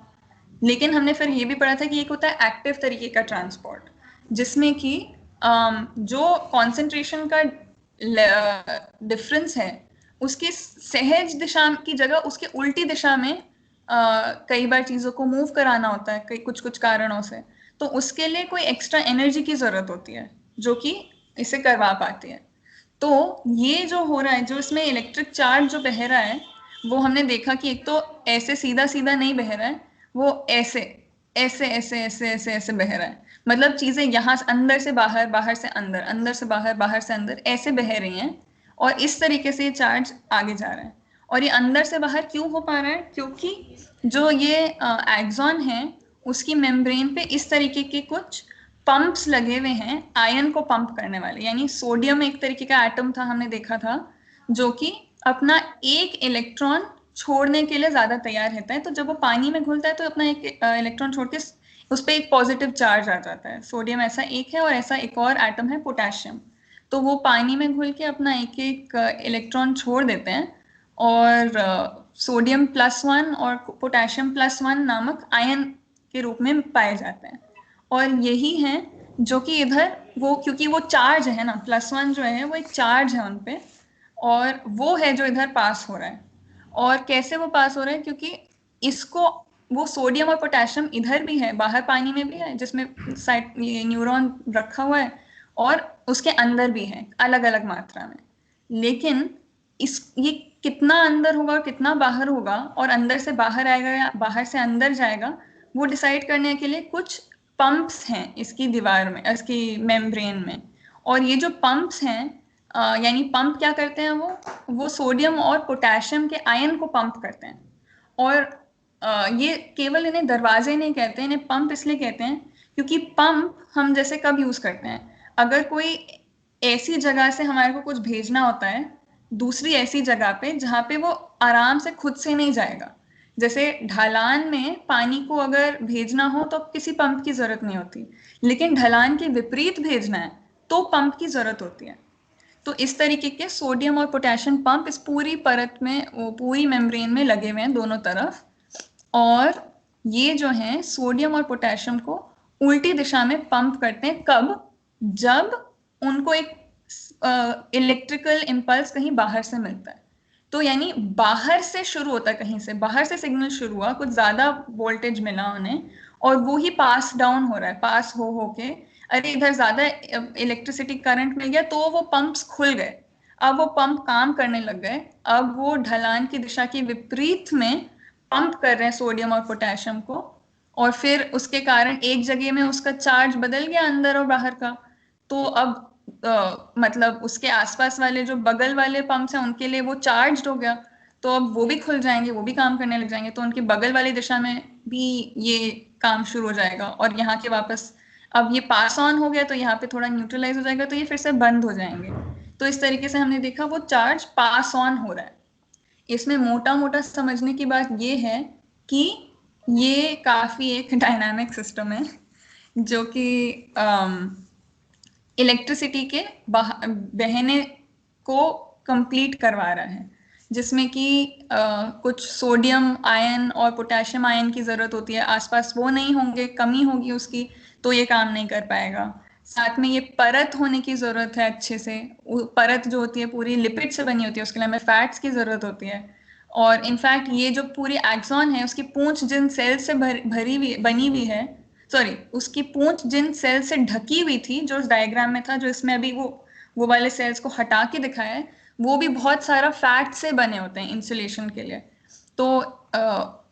लेकिन हमने फिर ये भी पढ़ा था कि एक होता है एक्टिव तरीके का ट्रांसपोर्ट, जिसमें कि जो कॉन्सेंट्रेशन का डिफरेंस है उसकी सहज दिशा की जगह उसके उल्टी दिशा में कई बार चीज़ों को मूव कराना होता है कई कुछ कुछ कारणों से। तो उसके लिए कोई एक्स्ट्रा एनर्जी की ज़रूरत होती है जो कि इसे करवा पाती है। तो ये जो हो रहा है, जो इसमें इलेक्ट्रिक चार्ज जो बह रहा है, वो हमने देखा कि एक तो ऐसे सीधा सीधा नहीं बह रहा है, वो ऐसे ऐसे ऐसे ऐसे ऐसे ऐसे बह रहा है। मतलब चीजें यहाँ से अंदर से बाहर, बाहर से अंदर, अंदर से बाहर, बाहर से अंदर ऐसे बह रही हैं, और इस तरीके से ये चार्ज आगे जा रहा है। और ये अंदर से बाहर क्यों हो पा रहा है? क्योंकि जो ये एक्सॉन है उसकी मेम्ब्रेन पे इस तरीके के कुछ पंप्स लगे हुए हैं आयन को पंप करने वाले। यानी सोडियम एक तरीके का एटम था, हमने देखा था, जो कि अपना एक इलेक्ट्रॉन छोड़ने के लिए ज्यादा तैयार रहता है। तो जब वो पानी में घुलता है तो अपना एक इलेक्ट्रॉन छोड़ के उस पर एक पॉजिटिव चार्ज आ जाता है। सोडियम ऐसा एक है और ऐसा एक और एटम है पोटेशियम। तो वो पानी में घुल के अपना एक एक इलेक्ट्रॉन छोड़ देते हैं और सोडियम +1 और पोटेशियम +1 नामक आयन के रूप में पाए जाते हैं। और यही है जो कि इधर वो, क्योंकि वो चार्ज है ना, +1 जो है वो एक चार्ज है उन पे, और वो है जो इधर पास हो रहा है। और कैसे वो पास हो रहा है, क्योंकि इसको वो सोडियम और पोटेशियम इधर भी है, बाहर पानी में भी है जिसमें साइड ये न्यूरॉन रखा हुआ है, और उसके अंदर भी है अलग अलग मात्रा में। लेकिन इस ये कितना अंदर होगा और कितना बाहर होगा और अंदर से बाहर आएगा या बाहर से अंदर जाएगा, वो डिसाइड करने के लिए कुछ पंप्स हैं इसकी दीवार में, इसकी मेम्ब्रेन में। और ये जो पंप्स हैं, यानी पंप क्या करते हैं, वो सोडियम और पोटेशियम के आयन को पंप करते हैं। और ये केवल इन्हें दरवाजे नहीं कहते, इन्हें पंप इसलिए कहते हैं क्योंकि पंप हम जैसे कब यूज करते हैं, अगर कोई ऐसी जगह से हमारे को कुछ भेजना होता है दूसरी ऐसी जगह पे जहाँ पे वो आराम से खुद से नहीं जाएगा। जैसे ढलान में पानी को अगर भेजना हो तो किसी पंप की जरूरत नहीं होती, लेकिन ढलान के विपरीत भेजना है तो पंप की जरूरत होती है। तो इस तरीके के सोडियम और पोटेशियम पंप इस पूरी परत में, वो पूरी मेम्ब्रेन में लगे हुए हैं दोनों तरफ। और ये जो है सोडियम और पोटेशियम को उल्टी दिशा में पंप करते हैं, कब? जब उनको एक इलेक्ट्रिकल इम्पल्स कहीं बाहर से मिलता है। तो यानी बाहर से शुरू होता है, कहीं से बाहर से सिग्नल शुरू हुआ, कुछ ज्यादा वोल्टेज मिला उन्हें, और वो ही पास डाउन हो रहा है, पास हो के अरे इधर ज्यादा इलेक्ट्रिसिटी करंट मिल गया तो वो पंप्स खुल गए। अब वो पंप काम करने लग गए, अब वो ढलान की दिशा के विपरीत में पंप कर रहे हैं सोडियम और पोटेशियम को, और फिर उसके कारण एक जगह में उसका चार्ज बदल गया अंदर और बाहर का। तो अब मतलब उसके आसपास वाले जो बगल वाले पंप्स हैं उनके लिए वो चार्ज हो गया, तो अब वो भी खुल जाएंगे, वो भी काम करने लग जाएंगे, तो उनकी बगल वाली दिशा में भी ये काम शुरू हो जाएगा। और यहाँ के वापस अब ये पास ऑन हो गया तो यहाँ पे थोड़ा न्यूट्रलाइज हो जाएगा, तो ये फिर से बंद हो जाएंगे। तो इस तरीके से हमने देखा वो चार्ज पास ऑन हो रहा है। इसमें मोटा मोटा समझने की बात ये है कि ये काफी एक डायनामिक सिस्टम है जो कि इलेक्ट्रिसिटी के बहने को कंप्लीट करवा रहा है, जिसमें कि कुछ सोडियम आयन और पोटेशियम आयन की जरूरत होती है, आसपास वो नहीं होंगे, कमी होगी उसकी, तो ये काम नहीं कर पाएगा। साथ में ये परत होने की जरूरत है अच्छे से, परत जो होती है पूरी लिपिड से बनी होती है, उसके लिए हमें फैट्स की जरूरत होती है। और इनफैक्ट ये जो पूरी एक्सॉन है उसकी पूंछ जिन सेल से भरी हुई बनी हुई है, सॉरी उसकी पूंछ जिन सेल से ढकी हुई थी जो उस डायग्राम में था, जो इसमें अभी वो वाले सेल्स को हटा के दिखाया है, वो भी बहुत सारा फैट से बने होते हैं इंसुलेशन के लिए। तो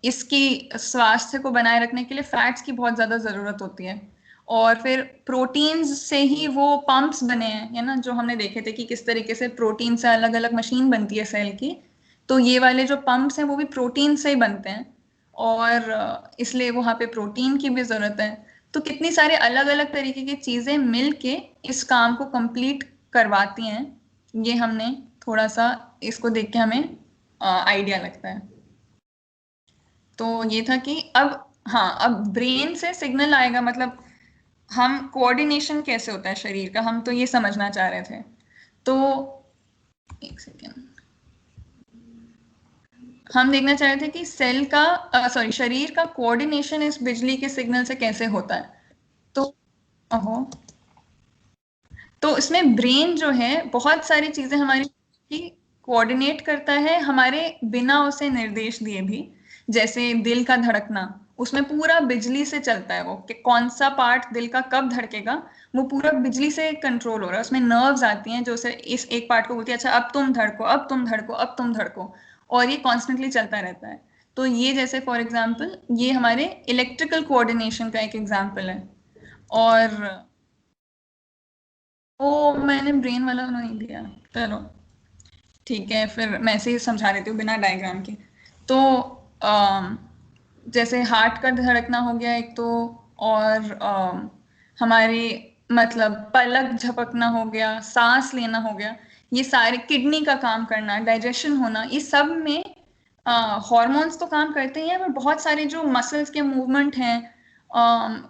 इसकी स्वास्थ्य को बनाए रखने के लिए फैट्स की बहुत ज्यादा जरूरत होती है। और फिर प्रोटीन्स से ही वो पंप्स बने हैं, है ना, जो हमने देखे थे कि किस तरीके से प्रोटीन से अलग अलग मशीन बनती है सेल की। तो ये वाले जो पंप्स हैं वो भी प्रोटीन से ही बनते हैं, और इसलिए वहाँ पे प्रोटीन की भी जरूरत है। तो कितनी सारे अलग अलग तरीके की चीजें मिलके इस काम को कंप्लीट करवाती हैं। ये हमने थोड़ा सा इसको देख के हमें आइडिया लगता है। तो ये था कि अब, हाँ, अब ब्रेन से सिग्नल आएगा, मतलब हम कोऑर्डिनेशन कैसे होता है शरीर का, हम तो ये समझना चाह रहे थे। तो एक सेकेंड, हम देखना चाह रहे थे कि सेल का सॉरी शरीर का कोऑर्डिनेशन इस बिजली के सिग्नल से कैसे होता है। तो अहो, तो इसमें ब्रेन जो है बहुत सारी चीजें हमारी की कोऑर्डिनेट करता है, हमारे बिना उसे निर्देश दिए भी। जैसे दिल का धड़कना, उसमें पूरा बिजली से चलता है वो, कि कौन सा पार्ट दिल का कब धड़केगा, वो पूरा बिजली से कंट्रोल हो रहा है। उसमें नर्व्स आती हैं जो से इस एक पार्ट को बोलती है अच्छा अब तुम धड़को, अब तुम धड़को, अब तुम धड़को, और ये कॉन्स्टेंटली चलता रहता है। तो ये जैसे फॉर एग्जाम्पल ये हमारे इलेक्ट्रिकल कोऑर्डिनेशन का एक एग्जाम्पल है। और ओ, मैंने ब्रेन वाला नहीं दिया, चलो ठीक है, फिर मैं ऐसे ही समझा देती हूँ बिना डायग्राम के। तो अम, जैसे हार्ट का धड़कना हो गया एक तो, और हमारे मतलब पलक झपकना हो गया, सांस लेना हो गया, ये सारे, किडनी का काम करना, डाइजेशन होना, ये सब में हॉर्मोन्स तो काम करते ही हैं, पर बहुत सारे जो मसल्स के मूवमेंट हैं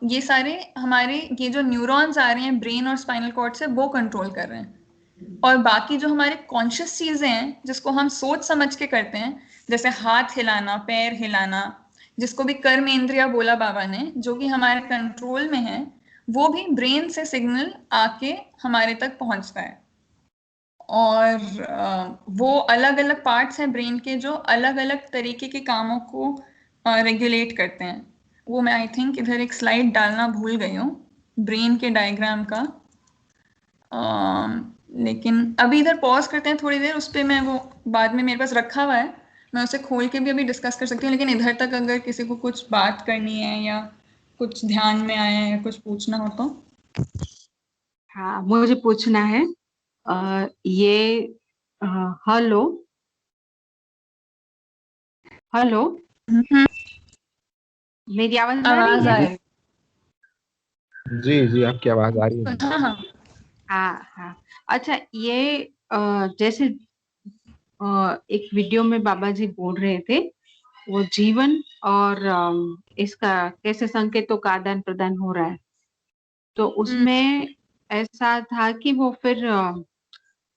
ये सारे हमारे ये जो न्यूरॉन्स आ रहे हैं ब्रेन और स्पाइनल कॉर्ड से वो कंट्रोल कर रहे हैं। और बाकी जो हमारे कॉन्शियस चीजें हैं जिसको हम सोच समझ के करते हैं, जैसे हाथ हिलाना, पैर हिलाना, जिसको भी कर्म इंद्रिया बोला बाबा ने, जो कि हमारे कंट्रोल में है, वो भी ब्रेन से सिग्नल आके हमारे तक पहुंचता है। और वो अलग अलग पार्ट्स हैं ब्रेन के जो अलग अलग तरीके के कामों को रेगुलेट करते हैं। वो मैं आई थिंक इधर एक स्लाइड डालना भूल गई हूँ ब्रेन के डायग्राम का। लेकिन अभी इधर पॉज करते हैं थोड़ी देर, उस पर मैं वो बाद में मेरे पास रखा हुआ है, मैं उसे खोल के भी अभी डिस्कस कर सकती हूँ। लेकिन इधर तक अगर किसी को कुछ बात करनी है या कुछ ध्यान में आया है या कुछ पूछना हो तो। हाँ, मुझे पूछना है। ये हेलो हेलो, हम्म, मेरी आवाज आ रही आवाज आ है? रही जी जी, आपकी आवाज आ रही है। है? हाँ हाँ। हाँ हाँ। अच्छा, ये जैसे एक वीडियो में बाबा जी बोल रहे थे, वो जीवन और इसका कैसे संकेतों का आदान प्रदान हो रहा है, तो हम्म उसमें ऐसा था कि वो फिर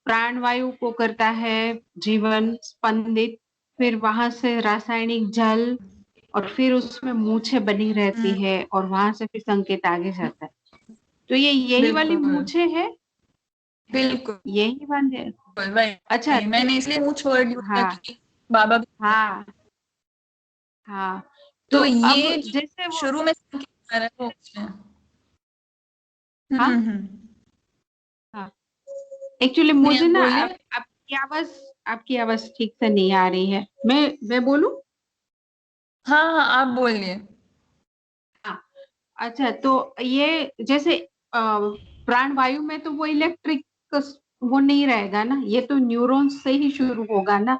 प्राणवायु को करता है जीवन स्पंदित, फिर वहां से रासायनिक जल, और फिर उसमें मूछें बनी रहती हम्म, है, और वहां से फिर संकेत आगे जाता है। तो ये यही वाली बिल्कुल मूछें है? बिल्कुल। यही वाली? अच्छा वही तो मैंने इसलिए मूछ वर्ड यूज किया हाँ क्योंकि बाबा भी कहते हैं। हाँ हाँ। तो तो अब ये जो जैसे वो, शुरू में संकेत आ रहा है वो उसमें। हाँ हम्म। हाँ, एक्चुअली नहीं, मुझे आप ना बोलिए। आपकी आवाज ठीक से नहीं आ रही है। मैं बोलूं? हाँ हाँ, आप बोलिए। हाँ। अच्छा, तो ये जैसे प्राणवायु में तो वो इलेक्ट्रिक वो नहीं रहेगा ना, ये तो न्यूरॉन्स से ही शुरू होगा ना?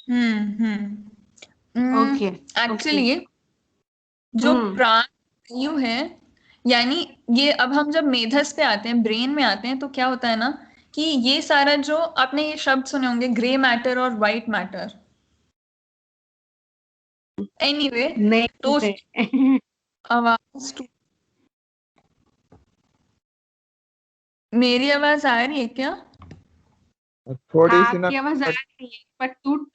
हम्म। Okay okay. एक्चुअली जो हम्म प्राण वायु है, यानी ये अब हम जब मेधस पे आते हैं, ब्रेन में आते हैं, तो क्या होता है ना कि ये सारा जो आपने ये शब्द सुने होंगे ग्रे मैटर और वाइट मैटर, एनीवे, नहीं तो सुने। उसकी आवाज मेरी आवाज आ रही है क्या? हाँ, थोड़ी सी ना आपकी आवाज आ कट। रही है पर टूट,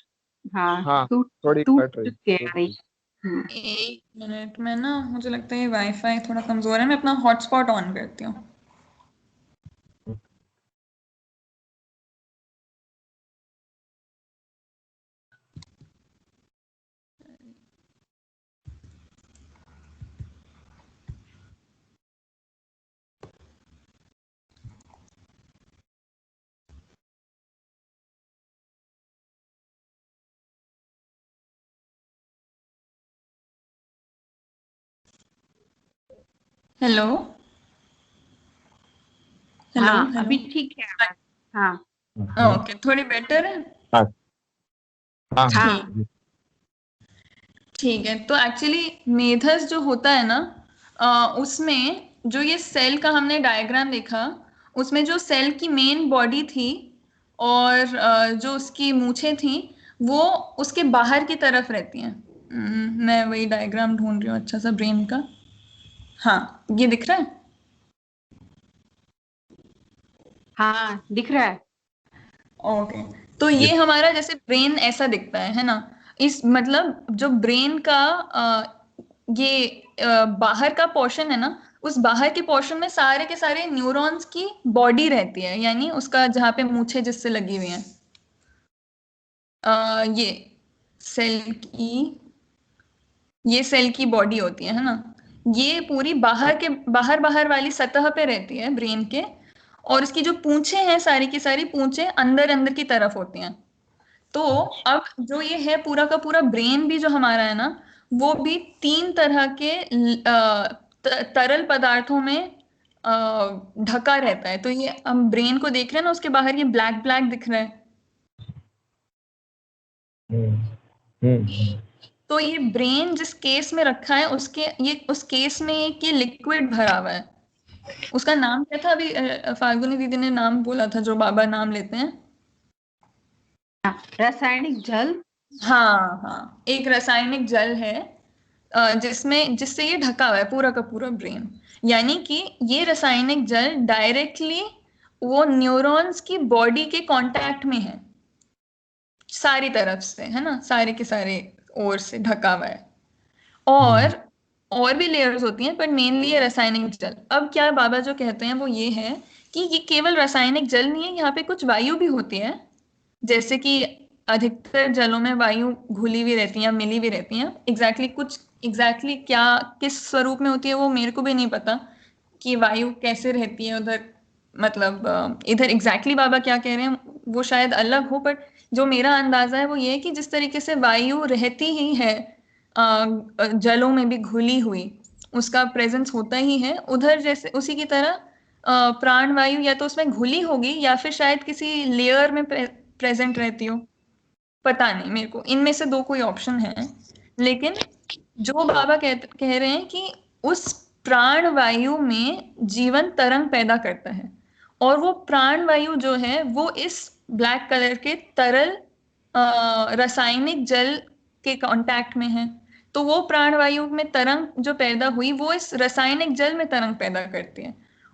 हाँ हाँ, टूट थोड़ी टूट कट रही, के आ टूट रही रही। है। एक मिनट में ना, मुझे लगता है ये वाईफाई थोड़ा कमजोर है, मैं अपना हॉटस्पॉट ऑन करती हूँ। हेलो हेलो हाँ, हेलो। अभी ठीक है आवाज। हाँ ओके, थोड़ी बेटर है। हाँ हाँ ठीक। हाँ जी। ठीक है, तो एक्चुअली मेधस जो होता है ना, उसमें जो ये सेल का हमने डायग्राम देखा, उसमें जो सेल की मेन बॉडी थी और जो उसकी मूछें थी, वो उसके बाहर की तरफ रहती हैं। मैं वही डायग्राम ढूंढ रही हूँ अच्छा सा ब्रेन का। हाँ, ये दिख रहा है। हाँ, दिख रहा है। ओके, तो ये हमारा जैसे ब्रेन ऐसा दिखता है ना। इस मतलब जो ब्रेन का ये बाहर का पोर्शन है ना, उस बाहर के पोर्शन में सारे के सारे न्यूरॉन्स की बॉडी रहती है, यानी उसका जहाँ पे मूछें जिससे लगी हुई हैं, ये सेल की ये सेल की बॉडी होती है ना। ये पूरी बाहर बाहर वाली सतह पे रहती है ब्रेन के। और इसकी जो पूंछें हैं, सारी की सारी पूंछें अंदर अंदर की तरफ होती हैं। तो अब जो ये है पूरा का पूरा ब्रेन भी जो हमारा है ना, वो भी तीन तरह के तरल पदार्थों में ढका रहता है। तो ये हम ब्रेन को देख रहे हैं ना, उसके बाहर ये ब्लैक ब्लैक दिख रहा है। हम्म हम्म। तो ये ब्रेन जिस केस में रखा है, उसके ये उस केस में एक ये लिक्विड भरा हुआ है। उसका नाम क्या था अभी? फाल्गुनी दीदी ने नाम बोला था, जो बाबा नाम लेते हैं। रासायनिक जल। हाँ हाँ, एक रासायनिक जल है। जिससे ये ढका हुआ है पूरा का पूरा ब्रेन। यानी कि ये रासायनिक जल डायरेक्टली वो न्यूरॉन्स की बॉडी के कांटेक्ट में है, सारी तरफ से, है ना, सारे के सारे ओर से ढका हुआ है। और भी लेयर्स होती हैं, पर मेनली ये रासायनिक जल। अब क्या बाबा जो कहते हैं वो ये है कि ये केवल रासायनिक जल नहीं है, यहाँ पे कुछ वायु भी होती है। जैसे कि अधिकतर जलों में वायु घुली हुई रहती है, मिली हुई रहती है। एग्जैक्टली क्या किस स्वरूप में होती है वो मेरे को भी नहीं पता कि वायु कैसे रहती है उधर। मतलब इधर एग्जैक्टली बाबा क्या कह रहे हैं वो शायद अलग हो, पर जो मेरा अंदाजा है वो ये है कि जिस तरीके से वायु रहती ही है जलों में भी घुली हुई, उसका प्रेजेंस होता ही है उधर, जैसे उसी की तरह प्राण वायु या तो उसमें घुली होगी या फिर शायद किसी लेयर में प्रेजेंट रहती हो, पता नहीं मेरे को। इनमें से दो कोई ऑप्शन है। लेकिन जो बाबा कह रहे हैं कि उस प्राण वायु में जीवन तरंग पैदा करता है, और वो प्राण वायु जो है वो इस ब्लैक कलर के तरल रासायनिक जल के कांटेक्ट में है। तो वो प्राण वायु में तरंग जो पैदा हुई वो इस रासायनिक जल में तरंग पैदा करती है,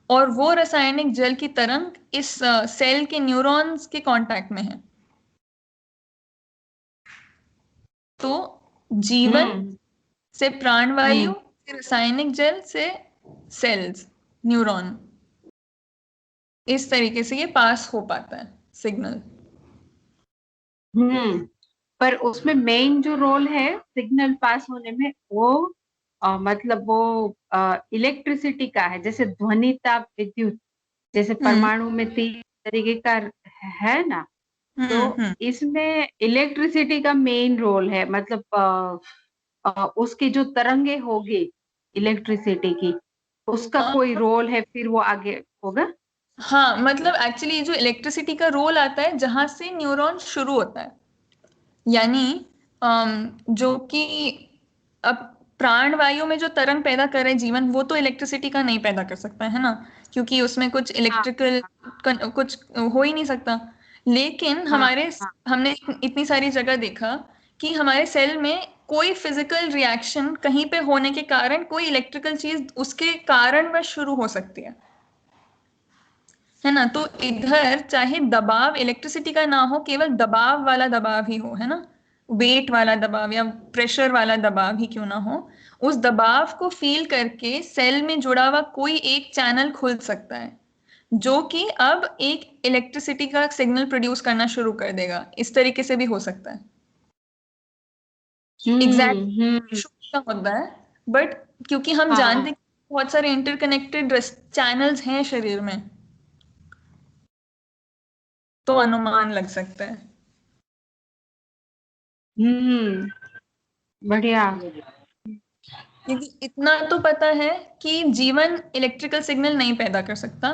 और वो रासायनिक जल की तरंग इस सेल के न्यूरॉन्स के कांटेक्ट में है। तो जीवन से प्राणवायु, से रासायनिक जल, से सेल्स, न्यूरॉन, इस तरीके से ये पास हो पाता है सिग्नल। पर उसमें मेन जो रोल है सिग्नल पास होने में वो मतलब वो इलेक्ट्रिसिटी का है। जैसे ध्वनि ताप विद्युत, जैसे परमाणु में 3 तरीके का है ना, तो इसमें इलेक्ट्रिसिटी का मेन रोल है। मतलब उसकी जो तरंगे होगी इलेक्ट्रिसिटी की, उसका कोई रोल है, फिर वो आगे होगा। हाँ, मतलब एक्चुअली जो इलेक्ट्रिसिटी का रोल आता है जहां से न्यूरॉन शुरू होता है, यानी जो कि अब प्राण वायु में जो तरंग पैदा करे जीवन, वो तो इलेक्ट्रिसिटी का नहीं पैदा कर सकता है ना, क्योंकि उसमें कुछ इलेक्ट्रिकल कुछ हो ही नहीं सकता। लेकिन हमने इतनी सारी जगह देखा कि हमारे सेल में कोई फिजिकल रिएक्शन कहीं पे होने के कारण कोई इलेक्ट्रिकल चीज उसके कारण वह शुरू हो सकती है ना। तो इधर चाहे दबाव इलेक्ट्रिसिटी का ना हो, केवल दबाव वाला दबाव ही हो, है ना, वेट वाला दबाव या प्रेशर वाला दबाव ही क्यों ना हो, उस दबाव को फील करके सेल में जुड़ा हुआ कोई एक चैनल खुल सकता है, जो कि अब एक इलेक्ट्रिसिटी का सिग्नल प्रोड्यूस करना शुरू कर देगा। इस तरीके से भी हो सकता है। एग्जैक्ट होता है, बट क्योंकि हम जानते हैं बहुत सारे इंटरकनेक्टेड चैनल्स हैं शरीर में, तो अनुमान लग सकता है। बढ़िया। क्योंकि इतना तो पता है कि जीवन इलेक्ट्रिकल सिग्नल नहीं पैदा कर सकता,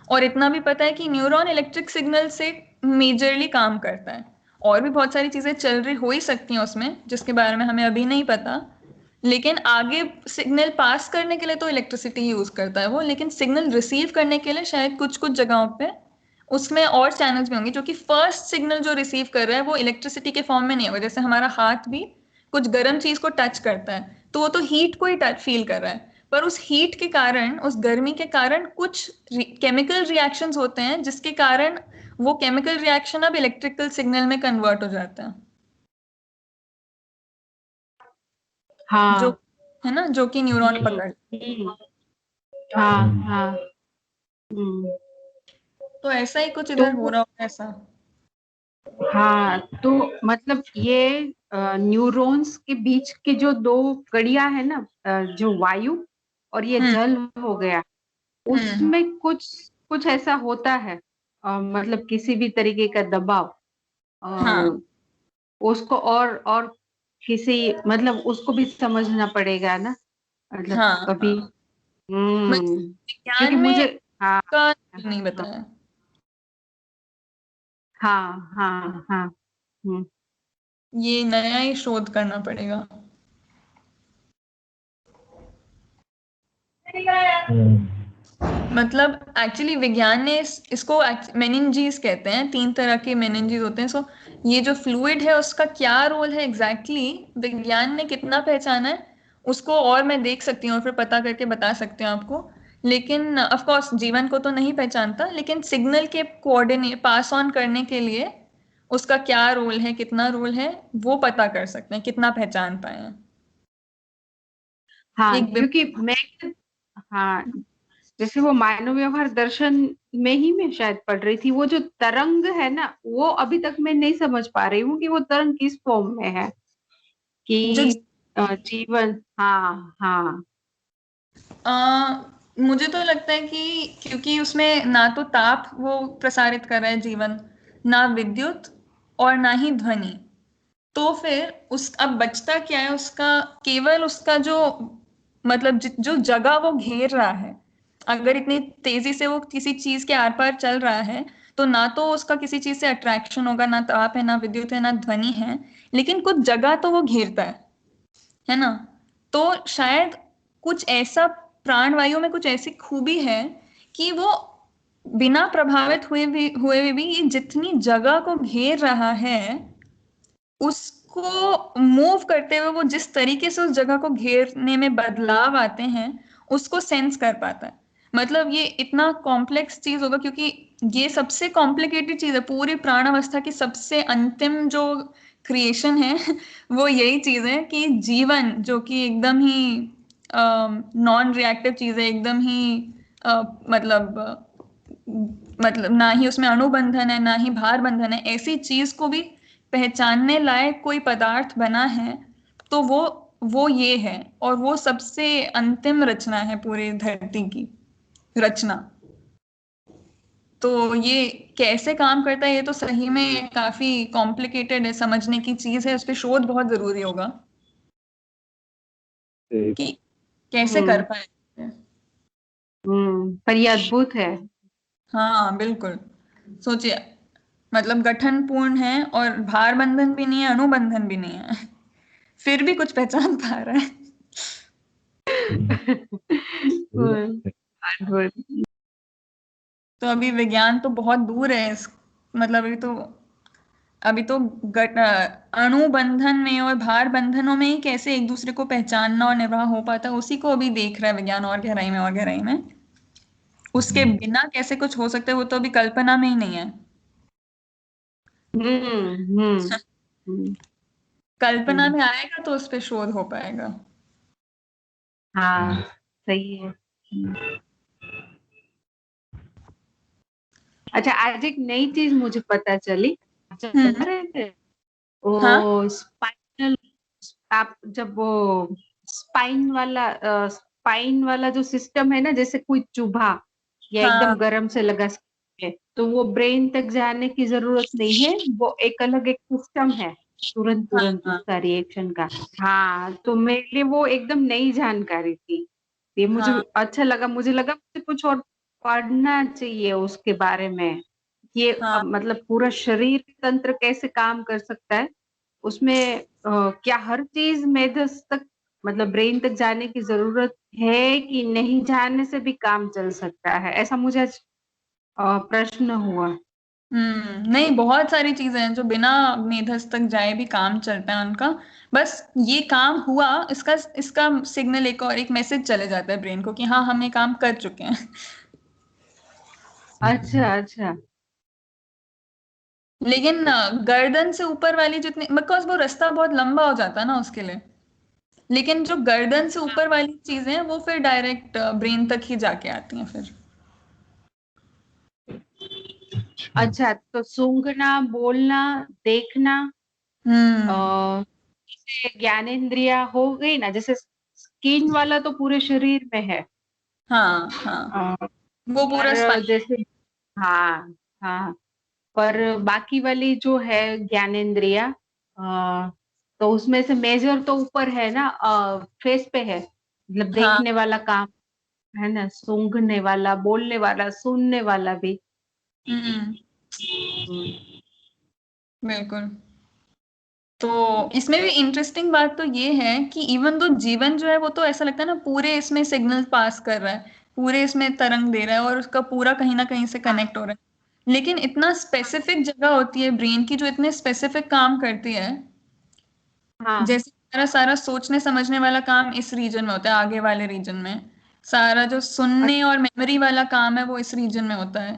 और इतना भी पता है कि न्यूरॉन इलेक्ट्रिक सिग्नल से मेजरली काम करता है। और भी बहुत सारी चीजें चल रही हो ही सकती हैं उसमें, जिसके बारे में हमें अभी नहीं पता। लेकिन आगे सिग्नल पास करने के लिए तो इलेक्ट्रिसिटी ही यूज करता है वो, लेकिन सिग्नल रिसीव करने के लिए शायद कुछ कुछ जगहों पे उसमें और चैनल्स भी होंगे, जो कि फर्स्ट सिग्नल जो रिसीव कर रहा है वो इलेक्ट्रिसिटी के फॉर्म में नहीं होगा। जैसे हमारा हाथ भी कुछ गर्म चीज को टच करता है तो वो तो हीट को ही टच फील कर रहा है, पर उस हीट के कारण, उस गर्मी के कारण कुछ केमिकल रिएक्शंस होते हैं, जिसके कारण वो केमिकल रिएक्शन अब इलेक्ट्रिकल सिग्नल में कन्वर्ट हो जाता है। जो है ना, जो कि न्यूरॉन पकड़। तो ऐसा ही कुछ इधर हो रहा होगा ऐसा। तो मतलब ये न्यूरॉन्स के बीच के जो 2 कड़ियां है ना, जो वायु और ये जल हो गया, उसमें कुछ ऐसा होता है, मतलब किसी भी तरीके का दबाव, उसको और किसी, मतलब उसको भी समझना पड़ेगा ना, मतलब कभी। क्योंकि मुझे का नहीं बताया। ये नया ही शोध करना पड़ेगा। मतलब एक्चुअली विज्ञान ने इसको मेनिंजीज कहते हैं। 3 तरह के मेनिंजीज होते हैं। सो ये जो फ्लूइड है उसका क्या रोल है एग्जैक्टली विज्ञान ने कितना पहचाना है उसको और मैं देख सकती हूँ और फिर पता करके बता सकती हूँ आपको। लेकिन ऑफ कोर्स जीवन को तो नहीं पहचानता, लेकिन सिग्नल के कोऑर्डिनेट पास ऑन करने के लिए उसका क्या रोल है, कितना रोल है, वो पता कर सकते हैं, कितना पहचान पाए हैं। हाँ, एक क्योंकि मैं, हाँ, जैसे वो मानव व्यवहार दर्शन में ही मैं शायद पढ़ रही थी, वो जो तरंग है ना, वो अभी तक मैं नहीं समझ पा रही हूँ कि वो तरंग किस फॉर्म में है, जो कि जीवन, हाँ हाँ। मुझे तो लगता है कि क्योंकि उसमें ना तो ताप वो प्रसारित कर रहा है जीवन, ना विद्युत और ना ही ध्वनि, तो फिर उस अब बचता क्या है उसका, केवल उसका जो मतलब जो जगह वो घेर रहा है, अगर इतनी तेजी से वो किसी चीज के आर पार चल रहा है, तो ना तो उसका किसी चीज से अट्रैक्शन होगा, ना ताप है, ना विद्युत है, ना ध्वनि है, लेकिन कुछ जगह तो वो घेरता है ना। तो शायद कुछ ऐसा, प्राणवायु में कुछ ऐसी खूबी है कि वो बिना प्रभावित हुए भी ये जितनी जगह को घेर रहा है, उसको मूव करते हुए वो जिस तरीके से उस जगह को घेरने में बदलाव आते हैं, उसको सेंस कर पाता है। मतलब ये इतना कॉम्प्लेक्स चीज होगा, क्योंकि ये सबसे कॉम्प्लिकेटेड चीज है पूरी प्राणावस्था की, सबसे अंतिम जो क्रिएशन है वो यही चीज है कि जीवन जो कि एकदम ही नॉन रिएक्टिव चीज है, एकदम ही मतलब मतलब ना ही उसमें अणुबंधन है, ना ही भार बंधन है, ऐसी चीज को भी पहचानने लायक कोई पदार्थ बना है, तो वो ये है। और वो सबसे अंतिम रचना है पूरी धरती की रचना। तो ये कैसे काम करता है, ये तो सही में काफी कॉम्प्लिकेटेड है, समझने की चीज है, उस पर शोध बहुत जरूरी होगा ठीक। कि कैसे कर हम्म पाए। पर ये अद्भुत है। हाँ बिल्कुल। सोचिए, मतलब गठन पूर्ण है और भार बंधन भी नहीं है, अनुबंधन भी नहीं है, फिर भी कुछ पहचान पा रहा है। अद्भुत। तो अभी विज्ञान तो बहुत दूर है मतलब अभी तो अणुबंधन में और भार बंधनों में ही कैसे एक दूसरे को पहचानना और निर्वाह हो पाता है, उसी को अभी देख रहा है विज्ञान, और गहराई में और गहराई में। उसके बिना कैसे कुछ हो सकता है, वो तो अभी कल्पना में ही नहीं है। हम्म हम्म हम्म कल्पना हम्म, में आएगा तो उस पे शोध हो पाएगा। हाँ, सही है। अच्छा, आज एक नई चीज मुझे पता चली। चल हम्म। रहे थे हाँ वो स्पाइनल, आप जब वो स्पाइन वाला जो सिस्टम है ना, जैसे कोई चुभा या एकदम हाँ गर्म से लगा है, तो वो ब्रेन तक जाने की जरूरत नहीं है, वो एक अलग एक सिस्टम है, तुरंत हाँ तुरंत हाँ उसका रिएक्शन का। हाँ, तो मेरे लिए वो एकदम नई जानकारी थी, ये मुझे हाँ अच्छा लगा, मुझे लगा मुझे कुछ और पढ़ना चाहिए उसके बारे में। ये हाँ। मतलब पूरा शरीर तंत्र कैसे काम कर सकता है उसमें, क्या हर चीज मेधस तक, मतलब ब्रेन तक जाने की जरूरत है कि नहीं, जाने से भी काम चल सकता है, ऐसा मुझे आज प्रश्न हुआ। नहीं, बहुत सारी चीजें हैं जो बिना मेधस तक जाए भी काम चलता है उनका। बस ये काम हुआ, इसका इसका सिग्नल एक और एक मैसेज चले जाता है ब्रेन को कि हाँ हम ये काम कर चुके हैं। अच्छा अच्छा। लेकिन गर्दन से ऊपर वाली जितनी, बिकॉज वो रास्ता बहुत लंबा हो जाता है ना उसके लिए, लेकिन जो गर्दन से ऊपर वाली चीजें हैं वो फिर डायरेक्ट ब्रेन तक ही जाके आती हैं फिर। अच्छा, तो सूंघना, बोलना, देखना, हम्म। अ, जैसे ज्ञानेंद्रिया हो गई ना, जैसे स्किन वाला तो पूरे शरीर में है, हाँ हाँ। वो पूरा पर स्पाइन। जैसे, हाँ हाँ, पर बाकी वाली जो है ज्ञानेंद्रिया, तो उसमें से मेजर तो ऊपर है ना, फेस पे है, मतलब हाँ। देखने वाला काम है ना, सूंघने वाला, बोलने वाला, सुनने वाला भी। हम्म। हम्म, बिल्कुल। तो इसमें भी इंटरेस्टिंग बात तो ये है कि इवन तो जीवन जो है वो तो ऐसा लगता है ना पूरे इसमें सिग्नल पास कर रहा है, पूरे इसमें तरंग दे रहा है और उसका पूरा कहीं ना कहीं से हाँ कनेक्ट हो रहा है, लेकिन इतना स्पेसिफिक जगह होती है ब्रेन की जो इतने स्पेसिफिक काम करती है। हाँ जैसे सारा सारा सोचने समझने वाला काम इस रीजन में होता है, आगे वाले रीजन में। सारा जो सुनने और मेमोरी वाला काम है वो इस रीजन में होता है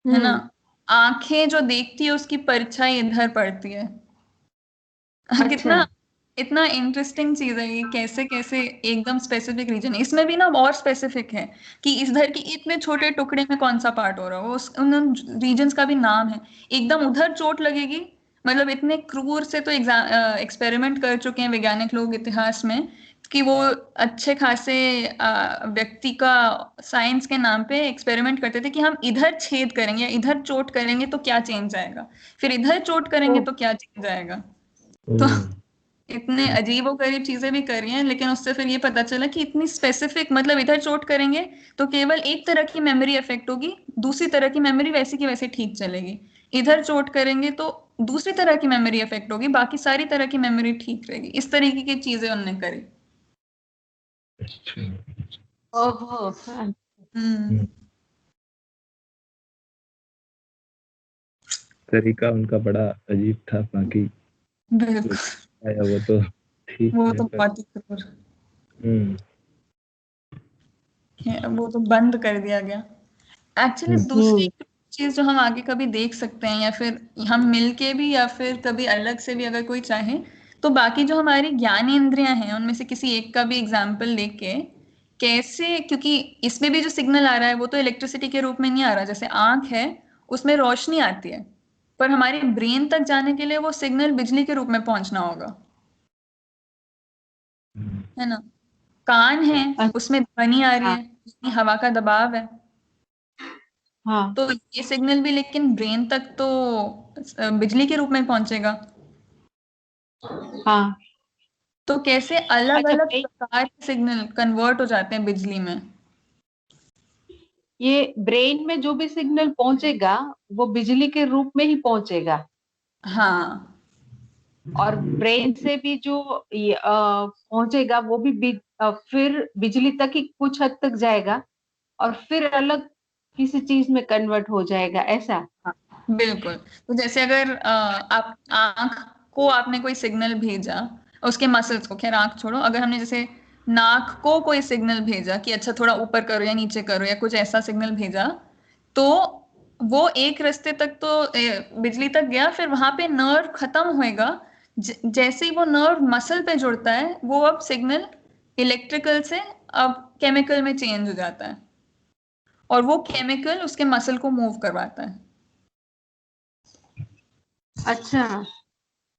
ना। हम्म। आंखें जो देखती है उसकी परछाई इधर पड़ती है। अच्छा। कितना इतना इंटरेस्टिंग चीज है ये, कैसे कैसे एकदम स्पेसिफिक रीजन है। इसमें भी ना और स्पेसिफिक है कि इधर की इतने छोटे टुकड़े में कौन सा पार्ट हो रहा है, वो उन रीजन्स का भी नाम है। एकदम उधर चोट लगेगी, मतलब इतने क्रूर से तो एक्सपेरिमेंट कर चुके हैं वैज्ञानिक लोग इतिहास में कि वो अच्छे खासे व्यक्ति का साइंस के नाम पे एक्सपेरिमेंट करते थे कि हम इधर छेद करेंगे, इधर चोट करेंगे तो क्या चेंज आएगा, फिर इधर चोट करेंगे ओ। तो क्या चेंज आएगा। तो हम्म। इतने अजीबोगरीब चीजें भी करी हैं, लेकिन उससे फिर ये पता चला कि इतनी स्पेसिफिक, मतलब इधर चोट करेंगे तो केवल एक तरह की मेमोरी अफेक्ट होगी, दूसरी तरह की मेमोरी वैसी की वैसी ठीक चलेगी। इधर चोट करेंगे तो दूसरी तरह की मेमोरी अफेक्ट होगी, बाकी सारी तरह की मेमोरी ठीक रहेगी। इस तरीके की चीजें उन्होंने करी। अच्छा। ओहो। हाँ। हम्म। तरीका उनका बड़ा अजीब था, बाकी जो बिल्कुल। आया वो तो ठीक वो है तो पर। बहुत ही क्रूर हम्म। है, वो तो बंद कर दिया गया। एक्चुअली हम्म। दूसरी चीज जो हम आगे कभी देख सकते हैं, या फिर हम मिलके भी, या फिर कभी अलग से भी अगर कोई चाहे, तो बाकी जो हमारी ज्ञान इंद्रियां हैं उनमें से किसी एक का भी एग्जाम्पल लेके कैसे, क्योंकि इसमें भी जो सिग्नल आ रहा है वो तो इलेक्ट्रिसिटी के रूप में नहीं आ रहा। जैसे आंख है, उसमें रोशनी आती है, पर हमारे ब्रेन तक जाने के लिए वो सिग्नल बिजली के रूप में पहुंचना होगा, है ना। कान है, उसमें ध्वनि आ रही अच्छा। है, उसमें हवा का दबाव है। हाँ। तो ये सिग्नल भी लेकिन ब्रेन तक तो बिजली के रूप में पहुंचेगा। हाँ। तो कैसे अलग अच्छा अलग भाई, प्रकार के सिग्नल कन्वर्ट हो जाते हैं बिजली में। ये ब्रेन में जो भी सिग्नल पहुंचेगा वो बिजली के रूप में ही पहुंचेगा, हाँ और ब्रेन से भी जो पहुंचेगा वो भी फिर बिजली तक ही कुछ हद तक जाएगा, और फिर अलग किसी चीज में कन्वर्ट हो जाएगा, ऐसा। हाँ बिल्कुल। तो जैसे अगर आप आंख को आपने कोई सिग्नल भेजा, उसके मसल्स को, खैर आंख छोड़ो, अगर हमने जैसे नाक को कोई सिग्नल भेजा कि अच्छा थोड़ा ऊपर करो या नीचे करो या कुछ ऐसा सिग्नल भेजा, तो वो एक रास्ते तक तो बिजली तक गया, फिर वहां पे नर्व खत्म होएगा। जैसे ही वो नर्व मसल पे जुड़ता है, वो अब सिग्नल इलेक्ट्रिकल से अब केमिकल में चेंज हो जाता है, और वो केमिकल उसके मसल को मूव करवाता है। अच्छा।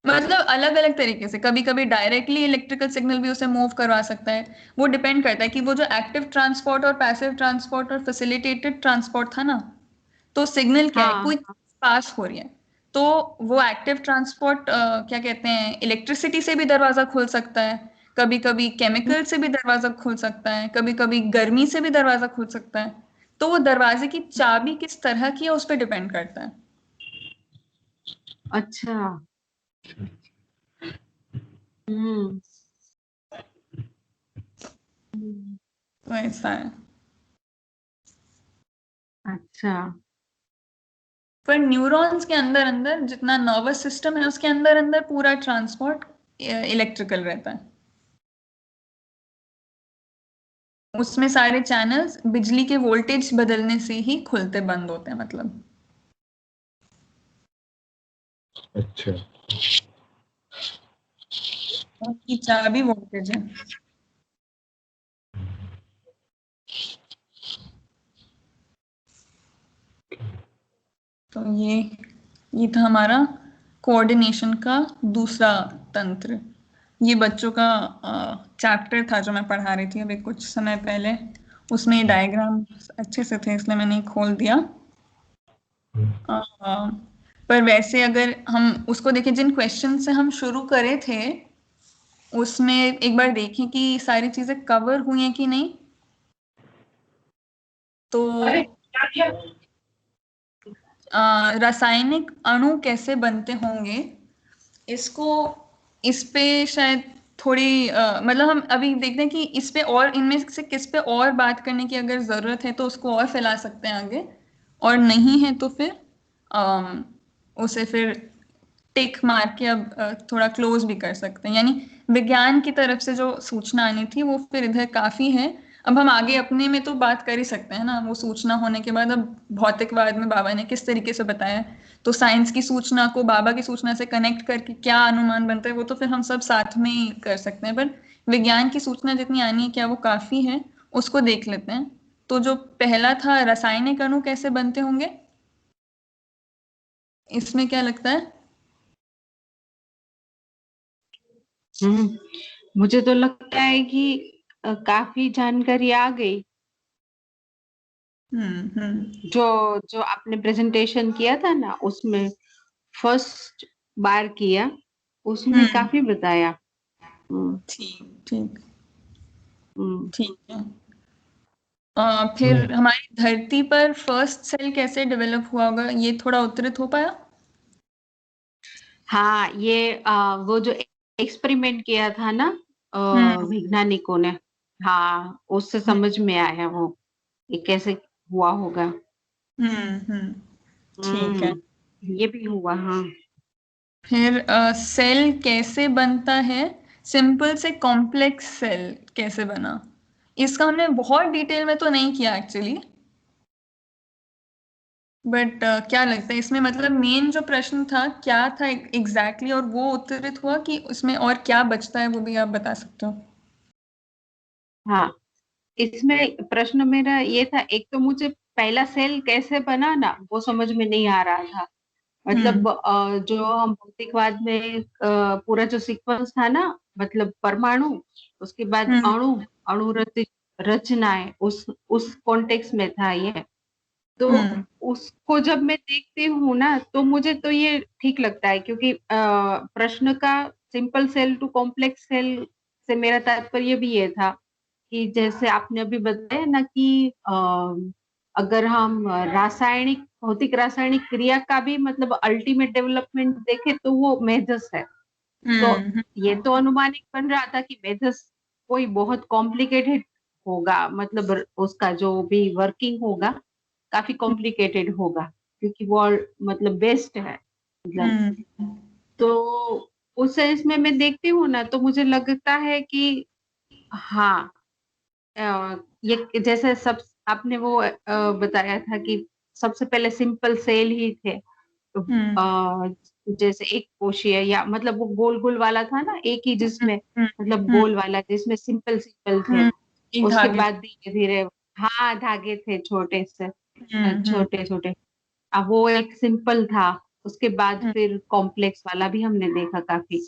मतलब अलग अलग तरीके से, कभी कभी डायरेक्टली इलेक्ट्रिकल सिग्नल भी उसे मूव करवा सकता है। वो डिपेंड करता है कि वो जो एक्टिव ट्रांसपोर्ट और पैसिव ट्रांसपोर्ट और फैसिलिटेटेड ट्रांसपोर्ट था ना, तो सिग्नल क्या है, कोई हाँ। पास हो रही है, तो वो एक्टिव ट्रांसपोर्ट क्या कहते हैं, इलेक्ट्रिसिटी से भी दरवाजा खुल सकता है, कभी कभी केमिकल से भी दरवाजा खुल सकता है, कभी कभी गर्मी से भी दरवाजा खुल सकता है। तो वो दरवाजे की चाबी किस तरह की है उस पर डिपेंड करता है। अच्छा। हम्म। हम्म। तो ऐसा है। अच्छा। पर न्यूरॉन्स के अंदर अंदर जितना नर्वस सिस्टम है उसके अंदर अंदर पूरा ट्रांसपोर्ट इलेक्ट्रिकल रहता है। उसमें सारे चैनल्स बिजली के वोल्टेज बदलने से ही खुलते बंद होते हैं, मतलब। अच्छा। उनकी चाबी वोल्टेज है। तो ये था हमारा कोऑर्डिनेशन का दूसरा तंत्र। ये बच्चों का चैप्टर था जो मैं पढ़ा रही थी अभी कुछ समय पहले। उसमें डायग्राम अच्छे से थे इसलिए मैंने खोल दिया। अ, पर वैसे अगर हम उसको देखें, जिन क्वेश्चन से हम शुरू करे थे, उसमें एक बार देखें कि सारी चीजें कवर हुई हैं कि नहीं। तो रासायनिक अणु कैसे बनते होंगे, इसको, इस पे शायद थोड़ी मतलब हम अभी देखते हैं कि इस पे और इनमें से किस पे और बात करने की अगर जरूरत है तो उसको और फैला सकते हैं आगे, और नहीं है तो फिर उसे फिर टिक मार के अब थोड़ा क्लोज भी कर सकते हैं। यानी विज्ञान की तरफ से जो सूचना आनी थी वो फिर इधर काफी है। अब हम आगे अपने में तो बात कर ही सकते हैं ना, वो सूचना होने के बाद। अब भौतिकवाद में बाबा ने किस तरीके से बताया, तो साइंस की सूचना को बाबा की सूचना से कनेक्ट करके क्या अनुमान बनता है वो तो फिर हम सब साथ में ही कर सकते हैं। पर विज्ञान की सूचना जितनी आनी है क्या वो काफी है, उसको देख लेते हैं। तो जो पहला था रासायनिक अणु कैसे बनते होंगे, इसमें क्या लगता है? मुझे तो लगता है कि काफी जानकारी आ गई। हम्म। जो जो आपने प्रेजेंटेशन किया था ना, उसमें फर्स्ट बार किया, उसमें हम्म। काफी बताया। हम्म, ठीक ठीक। हम्म। ठीक है। फिर हमारी धरती पर फर्स्ट सेल कैसे डेवलप हुआ होगा, ये थोड़ा उत्तरित हो पाया? हाँ, ये वो जो एक्सपेरिमेंट किया था ना हम्म। वैज्ञानिकों ने, हाँ, उससे समझ में आया वो ये कैसे हुआ होगा। हम्म। ठीक है। ये भी हुआ, हाँ। फिर सेल कैसे बनता है, सिंपल से कॉम्प्लेक्स सेल कैसे बना, इसका हमने बहुत डिटेल में तो नहीं किया एक्चुअली। बट क्या लगता है इसमें, मतलब मेन जो प्रश्न था क्या था एग्जैक्टली और वो उत्तरित हुआ कि उसमें और क्या बचता है, वो भी आप बता सकते हो? हाँ, इसमें प्रश्न मेरा ये था, एक तो मुझे पहला सेल कैसे बना ना वो समझ में नहीं आ रहा था। हम्म। मतलब जो हम भौतिकवाद में पूरा जो सीक्वेंस था ना, मतलब परमाणु, उसके बाद हम्म। अणु, अणु रचनाएं, उस कॉन्टेक्स्ट में था ये। तो हम्म। उसको जब मैं देखती हूँ ना तो मुझे तो ये ठीक लगता है, क्योंकि प्रश्न का simple cell to complex cell से मेरा तात्पर्य भी ये था कि जैसे आपने अभी बताया ना कि अगर हम रासायनिक, भौतिक रासायनिक क्रिया का भी मतलब अल्टीमेट डेवलपमेंट देखें तो वो मेजस है। तो हम्म। ये तो अनुमानिक बन रहा था कि मेजस कोई बहुत कॉम्प्लिकेटेड होगा, मतलब उसका जो भी वर्किंग होगा काफी कॉम्प्लिकेटेड होगा, क्योंकि वो मतलब बेस्ट है, मतलब। हम्म। तो उस सेंस में मैं देखती हूँ ना तो मुझे लगता है कि हाँ, ये जैसे सब आपने वो बताया था कि सबसे पहले सिंपल सेल ही थे। तो हम्म। जैसे एक कोशिया, या मतलब वो गोल गोल वाला था ना, एक ही जिसमें, हम्म। मतलब हम्म। गोल वाला जिसमें सिंपल सिंपल थे। हम्म। एक उसके धागे। बाद धीरे धीरे, हाँ, धागे थे छोटे से, हम्म। छोटे छोटे। अब वो एक सिंपल था, उसके बाद हम्म। फिर कॉम्प्लेक्स वाला भी हमने देखा काफी।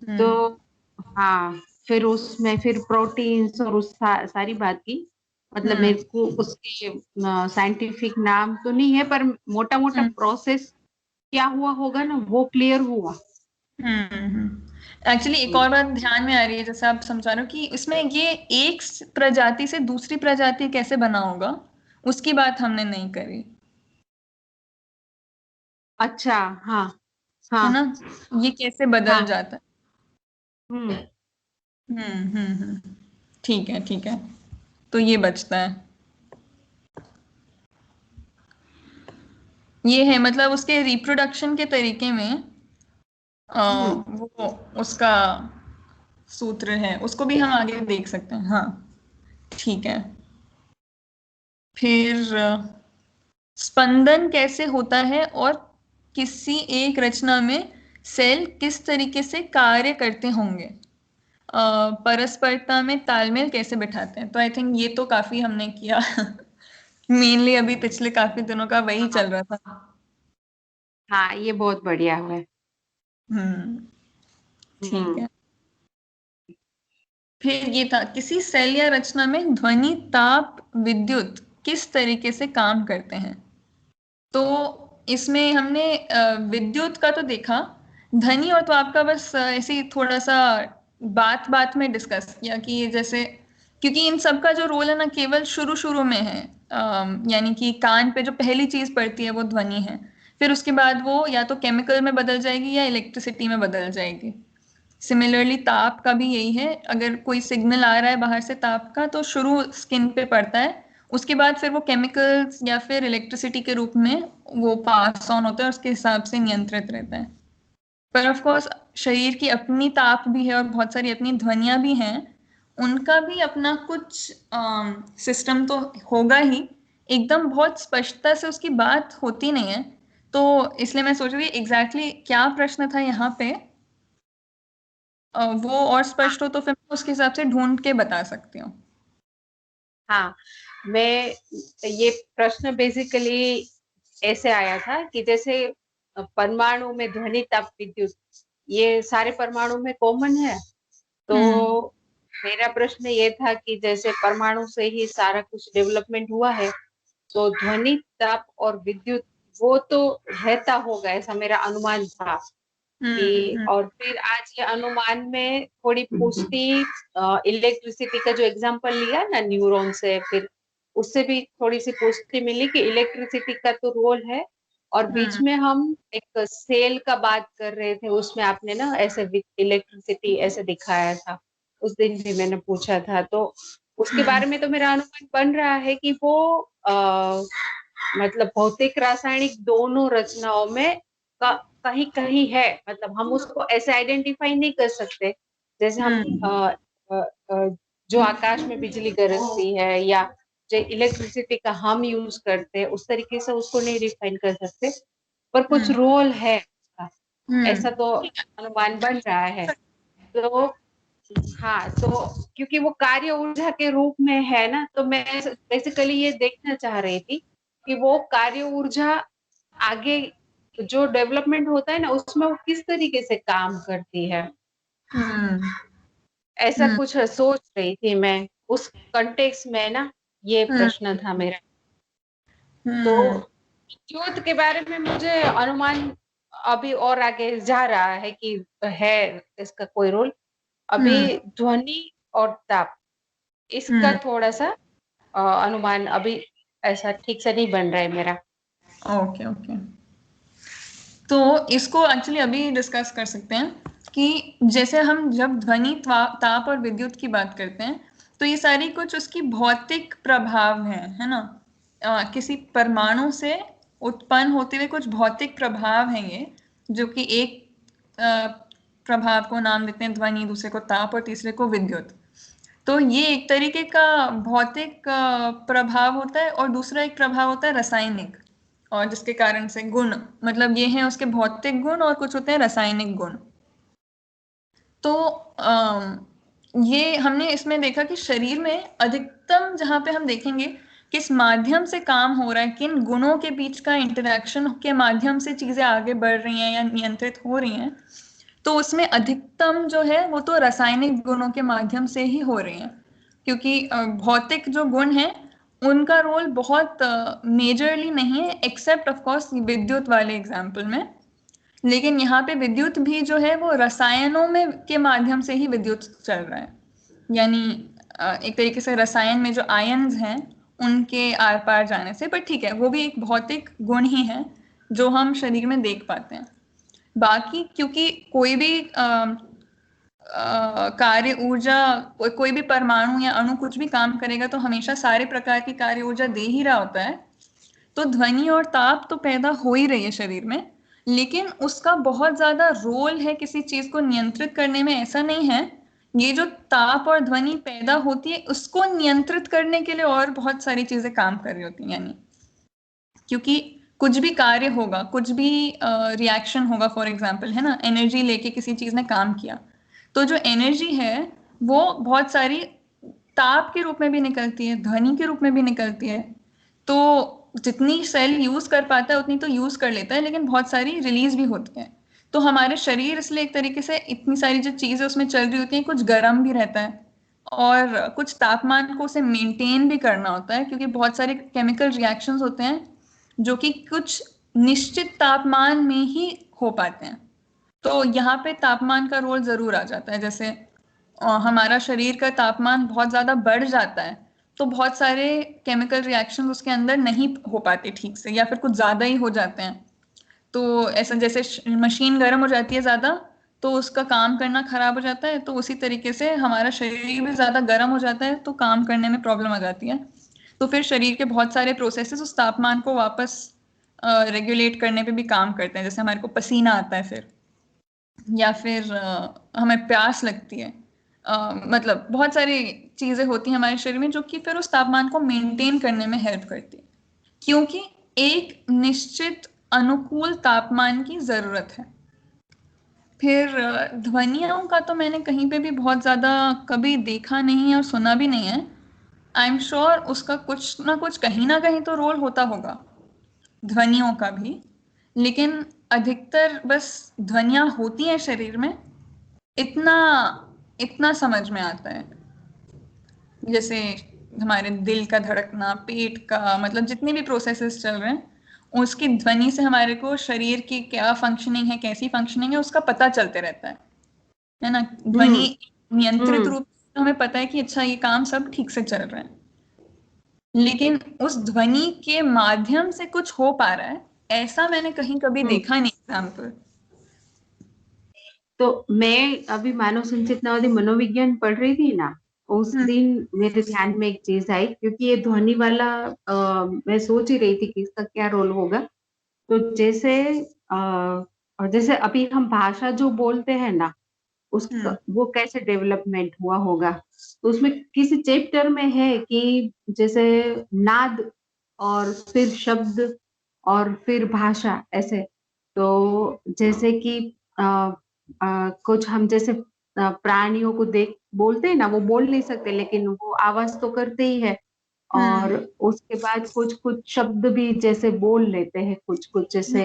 तो हम्म। हाँ, फिर उसमें फिर प्रोटीन्स और उस सारी बात की, मतलब हम्म। मेरे को उसके साइंटिफिक नाम तो नहीं है, पर मोटा मोटा हम्म। प्रोसेस क्या हुआ होगा ना वो क्लियर हुआ। एक्चुअली एक और बात ध्यान में आ रही है, जैसे आप समझा रहे हो कि इसमें ये एक प्रजाति से दूसरी प्रजाति कैसे बना होगा, उसकी बात हमने नहीं करी, अच्छा, हाँ, है हाँ, ना? ये कैसे बदल हाँ। जाता है। हम्म। ठीक है ठीक है। तो ये बचता है, ये है मतलब उसके रिप्रोडक्शन के तरीके में हम्म। वो उसका सूत्र है, उसको भी हम आगे देख सकते हैं। हाँ ठीक है। फिर स्पंदन कैसे होता है और किसी एक रचना में सेल किस तरीके से कार्य करते होंगे, परस्परता में तालमेल कैसे बिठाते हैं, तो आई थिंक ये तो काफी हमने किया। मेनली अभी पिछले काफी दिनों का वही हाँ, चल रहा था। हाँ, ये बहुत बढ़िया हुआ है। हम्म। ठीक हम्म। है। फिर ये था किसी सेल या रचना में ध्वनि, ताप, विद्युत किस तरीके से काम करते हैं। तो इसमें हमने विद्युत का तो देखा, ध्वनि और तो आपका बस ऐसे ही थोड़ा सा बात बात में डिस्कस किया कि ये जैसे, क्योंकि इन सब का जो रोल है ना केवल शुरू शुरू में है। यानी कि कान पे जो पहली चीज पड़ती है वो ध्वनि है, फिर उसके बाद वो या तो केमिकल में बदल जाएगी या इलेक्ट्रिसिटी में बदल जाएगी। सिमिलरली ताप का भी यही है, अगर कोई सिग्नल आ रहा है बाहर से ताप का तो शुरू स्किन पे पड़ता है, उसके बाद फिर वो केमिकल्स या फिर इलेक्ट्रिसिटी के रूप में वो पास ऑन होता है और उसके हिसाब से नियंत्रित रहता है। पर ऑफ कोर्स शरीर की अपनी ताप भी है और बहुत सारी अपनी ध्वनियां भी हैं, उनका भी अपना कुछ सिस्टम तो होगा ही, एकदम बहुत स्पष्टता से उसकी बात होती नहीं है। तो इसलिए मैं सोच रही एग्जैक्टली क्या प्रश्न था यहाँ पे, वो और स्पष्ट हो तो फिर मैं उसके हिसाब से ढूंढ के बता सकती हूँ। हाँ, मैं ये प्रश्न बेसिकली ऐसे आया था कि जैसे परमाणु में ध्वनि ताप विद्युत ये सारे परमाणु में कॉमन है, तो मेरा प्रश्न ये था कि जैसे परमाणु से ही सारा कुछ डेवलपमेंट हुआ है, तो ध्वनि ताप और विद्युत वो तो रहता होगा, ऐसा मेरा अनुमान था कि। और फिर आज ये अनुमान में थोड़ी पुष्टि इलेक्ट्रिसिटी का जो एग्जांपल लिया ना न्यूरॉन से, फिर उससे भी थोड़ी सी पुष्टि मिली कि इलेक्ट्रिसिटी का तो रोल है। और बीच में हम एक सेल का बात कर रहे थे, उसमें आपने ना ऐसे इलेक्ट्रिसिटी ऐसे दिखाया था, उस दिन भी मैंने पूछा था, तो उसके बारे में तो मेरा अनुमान बन रहा है कि वो मतलब भौतिक रासायनिक दोनों रचनाओं में कहीं कहीं है, मतलब हम उसको ऐसे आइडेंटिफाई नहीं कर सकते जैसे हम जो आकाश में बिजली गरजती है या जो इलेक्ट्रिसिटी का हम यूज करते हैं उस तरीके से उसको नहीं डिफाइन कर सकते, पर कुछ रोल है उसका, ऐसा तो अनुमान बन रहा है। तो हाँ, तो क्योंकि वो कार्य ऊर्जा के रूप में है ना, तो मैं बेसिकली ये देखना चाह रही थी कि वो कार्य ऊर्जा आगे जो डेवलपमेंट होता है ना उसमें वो किस तरीके से काम करती है, ऐसा कुछ सोच रही थी मैं उस कंटेक्स्ट में ना, ये प्रश्न था मेरा। तो ज्योत के बारे में मुझे अनुमान अभी और आगे जा रहा है कि है इसका कोई रोल, अभी ध्वनि और ताप इसका थोड़ा सा अनुमान अभी ऐसा ठीक से नहीं बन रहा है मेरा। ओके ओके, तो इसको एक्चुअली अभी डिस्कस कर सकते हैं कि जैसे हम जब ध्वनि ताप और विद्युत की बात करते हैं तो ये सारी कुछ उसकी भौतिक प्रभाव है ना। किसी परमाणु से उत्पन्न होते हुए कुछ भौतिक प्रभाव हैं ये, जो कि एक प्रभाव को नाम देते हैं ध्वनि, दूसरे को ताप और तीसरे को विद्युत। तो ये एक तरीके का भौतिक प्रभाव होता है और दूसरा एक प्रभाव होता है रासायनिक, और जिसके कारण से गुण, मतलब ये हैं उसके भौतिक गुण और कुछ होते हैं रासायनिक गुण। तो ये हमने इसमें देखा कि शरीर में अधिकतम जहाँ पे हम देखेंगे किस माध्यम से काम हो रहा है, किन गुणों के बीच का इंटरेक्शन के माध्यम से चीजें आगे बढ़ रही हैं या नियंत्रित हो रही हैं, तो उसमें अधिकतम जो है वो तो रासायनिक गुणों के माध्यम से ही हो रही हैं, क्योंकि भौतिक जो गुण हैं उनका रोल बहुत मेजरली नहीं है, एक्सेप्ट ऑफ कोर्स विद्युत वाले एग्जाम्पल में। लेकिन यहाँ पे विद्युत भी जो है वो रसायनों में के माध्यम से ही विद्युत चल रहा है, यानी एक तरीके से रसायन में जो आयन्स हैं उनके आर पार जाने से, पर ठीक है वो भी एक भौतिक गुण ही है जो हम शरीर में देख पाते हैं। बाकी क्योंकि कोई भी कार्य ऊर्जा, कोई भी परमाणु या अणु कुछ भी काम करेगा तो हमेशा सारे प्रकार की कार्य ऊर्जा दे ही रहा होता है, तो ध्वनि और ताप तो पैदा हो ही रही है शरीर में, लेकिन उसका बहुत ज्यादा रोल है किसी चीज को नियंत्रित करने में, ऐसा नहीं है। ये जो ताप और ध्वनि पैदा होती है उसको नियंत्रित करने के लिए और बहुत सारी चीजें काम कर रही होती हैं, यानी क्योंकि कुछ भी कार्य होगा, कुछ भी रिएक्शन होगा, फॉर एग्जाम्पल है ना, एनर्जी लेके किसी चीज ने काम किया, तो जो एनर्जी है वो बहुत सारी ताप के रूप में भी निकलती है, ध्वनि के रूप में भी निकलती है। तो जितनी सेल यूज कर पाता है उतनी तो यूज कर लेता है, लेकिन बहुत सारी रिलीज भी होती है। तो हमारे शरीर इसलिए एक तरीके से इतनी सारी जो चीजें उसमें चल रही होती हैं, कुछ गर्म भी रहता है और कुछ तापमान को उसे मेंटेन भी करना होता है, क्योंकि बहुत सारे केमिकल रिएक्शंस होते हैं जो कि कुछ निश्चित तापमान में ही हो पाते हैं। तो यहाँ पे तापमान का रोल जरूर आ जाता है। जैसे हमारा शरीर का तापमान बहुत ज्यादा बढ़ जाता है तो बहुत सारे केमिकल रिएक्शन उसके अंदर नहीं हो पाते ठीक से, या फिर कुछ ज्यादा ही हो जाते हैं। तो ऐसा जैसे मशीन गर्म हो जाती है ज्यादा तो उसका काम करना खराब हो जाता है, तो उसी तरीके से हमारा शरीर भी ज्यादा गर्म हो जाता है तो काम करने में प्रॉब्लम आ जाती है। तो फिर शरीर के बहुत सारे प्रोसेसेस उस तापमान को वापस रेगुलेट करने पे भी काम करते हैं, जैसे हमारे को पसीना आता है फिर। या फिर हमें प्यास लगती है, मतलब बहुत सारी चीजें होती हैं हमारे शरीर में जो कि फिर उस तापमान को मेंटेन करने में हेल्प करती है, क्योंकि एक निश्चित अनुकूल तापमान की जरूरत है। फिर ध्वनियों का तो मैंने कहीं पे भी बहुत ज्यादा कभी देखा नहीं है और सुना भी नहीं है। आई एम श्योर उसका कुछ ना कुछ कहीं ना कहीं तो रोल होता होगा, ध्वनियों का भी। लेकिन अधिकतर बस ध्वनियां होती हैं शरीर में, इतना इतना समझ में आता है। जैसे हमारे दिल का धड़कना, पेट का, मतलब जितने भी प्रोसेसेस चल रहे हैं उसकी ध्वनि से हमारे को शरीर की क्या फंक्शनिंग है, कैसी फंक्शनिंग है, उसका पता चलते रहता है ना। ध्वनि हम्म नियंत्रित हम्म रूप से हमें पता है कि अच्छा ये काम सब ठीक से चल रहा है, लेकिन उस ध्वनि के माध्यम से कुछ हो पा रहा है ऐसा मैंने कहीं कभी हम्म। देखा नहीं एग्जाम्पल। तो मैं अभी मानव संचेतनावादी मनोविज्ञान पढ़ रही थी ना, उस हम्म दिन मेरे ध्यान में एक चीज आई, क्योंकि ये ध्वनि वाला मैं सोच ही रही थी कि इसका क्या रोल होगा। तो जैसे और जैसे अभी हम भाषा जो बोलते हैं ना, उसका हम्म वो कैसे डेवलपमेंट हुआ होगा। तो उसमें किसी चैप्टर में है कि जैसे नाद और फिर शब्द और फिर भाषा ऐसे। तो जैसे कि कुछ हम जैसे प्राणियों को देख बोलते हैं ना, वो बोल नहीं सकते लेकिन वो आवाज तो करते ही है। और हम्म उसके बाद कुछ कुछ शब्द भी जैसे बोल लेते हैं, कुछ कुछ जैसे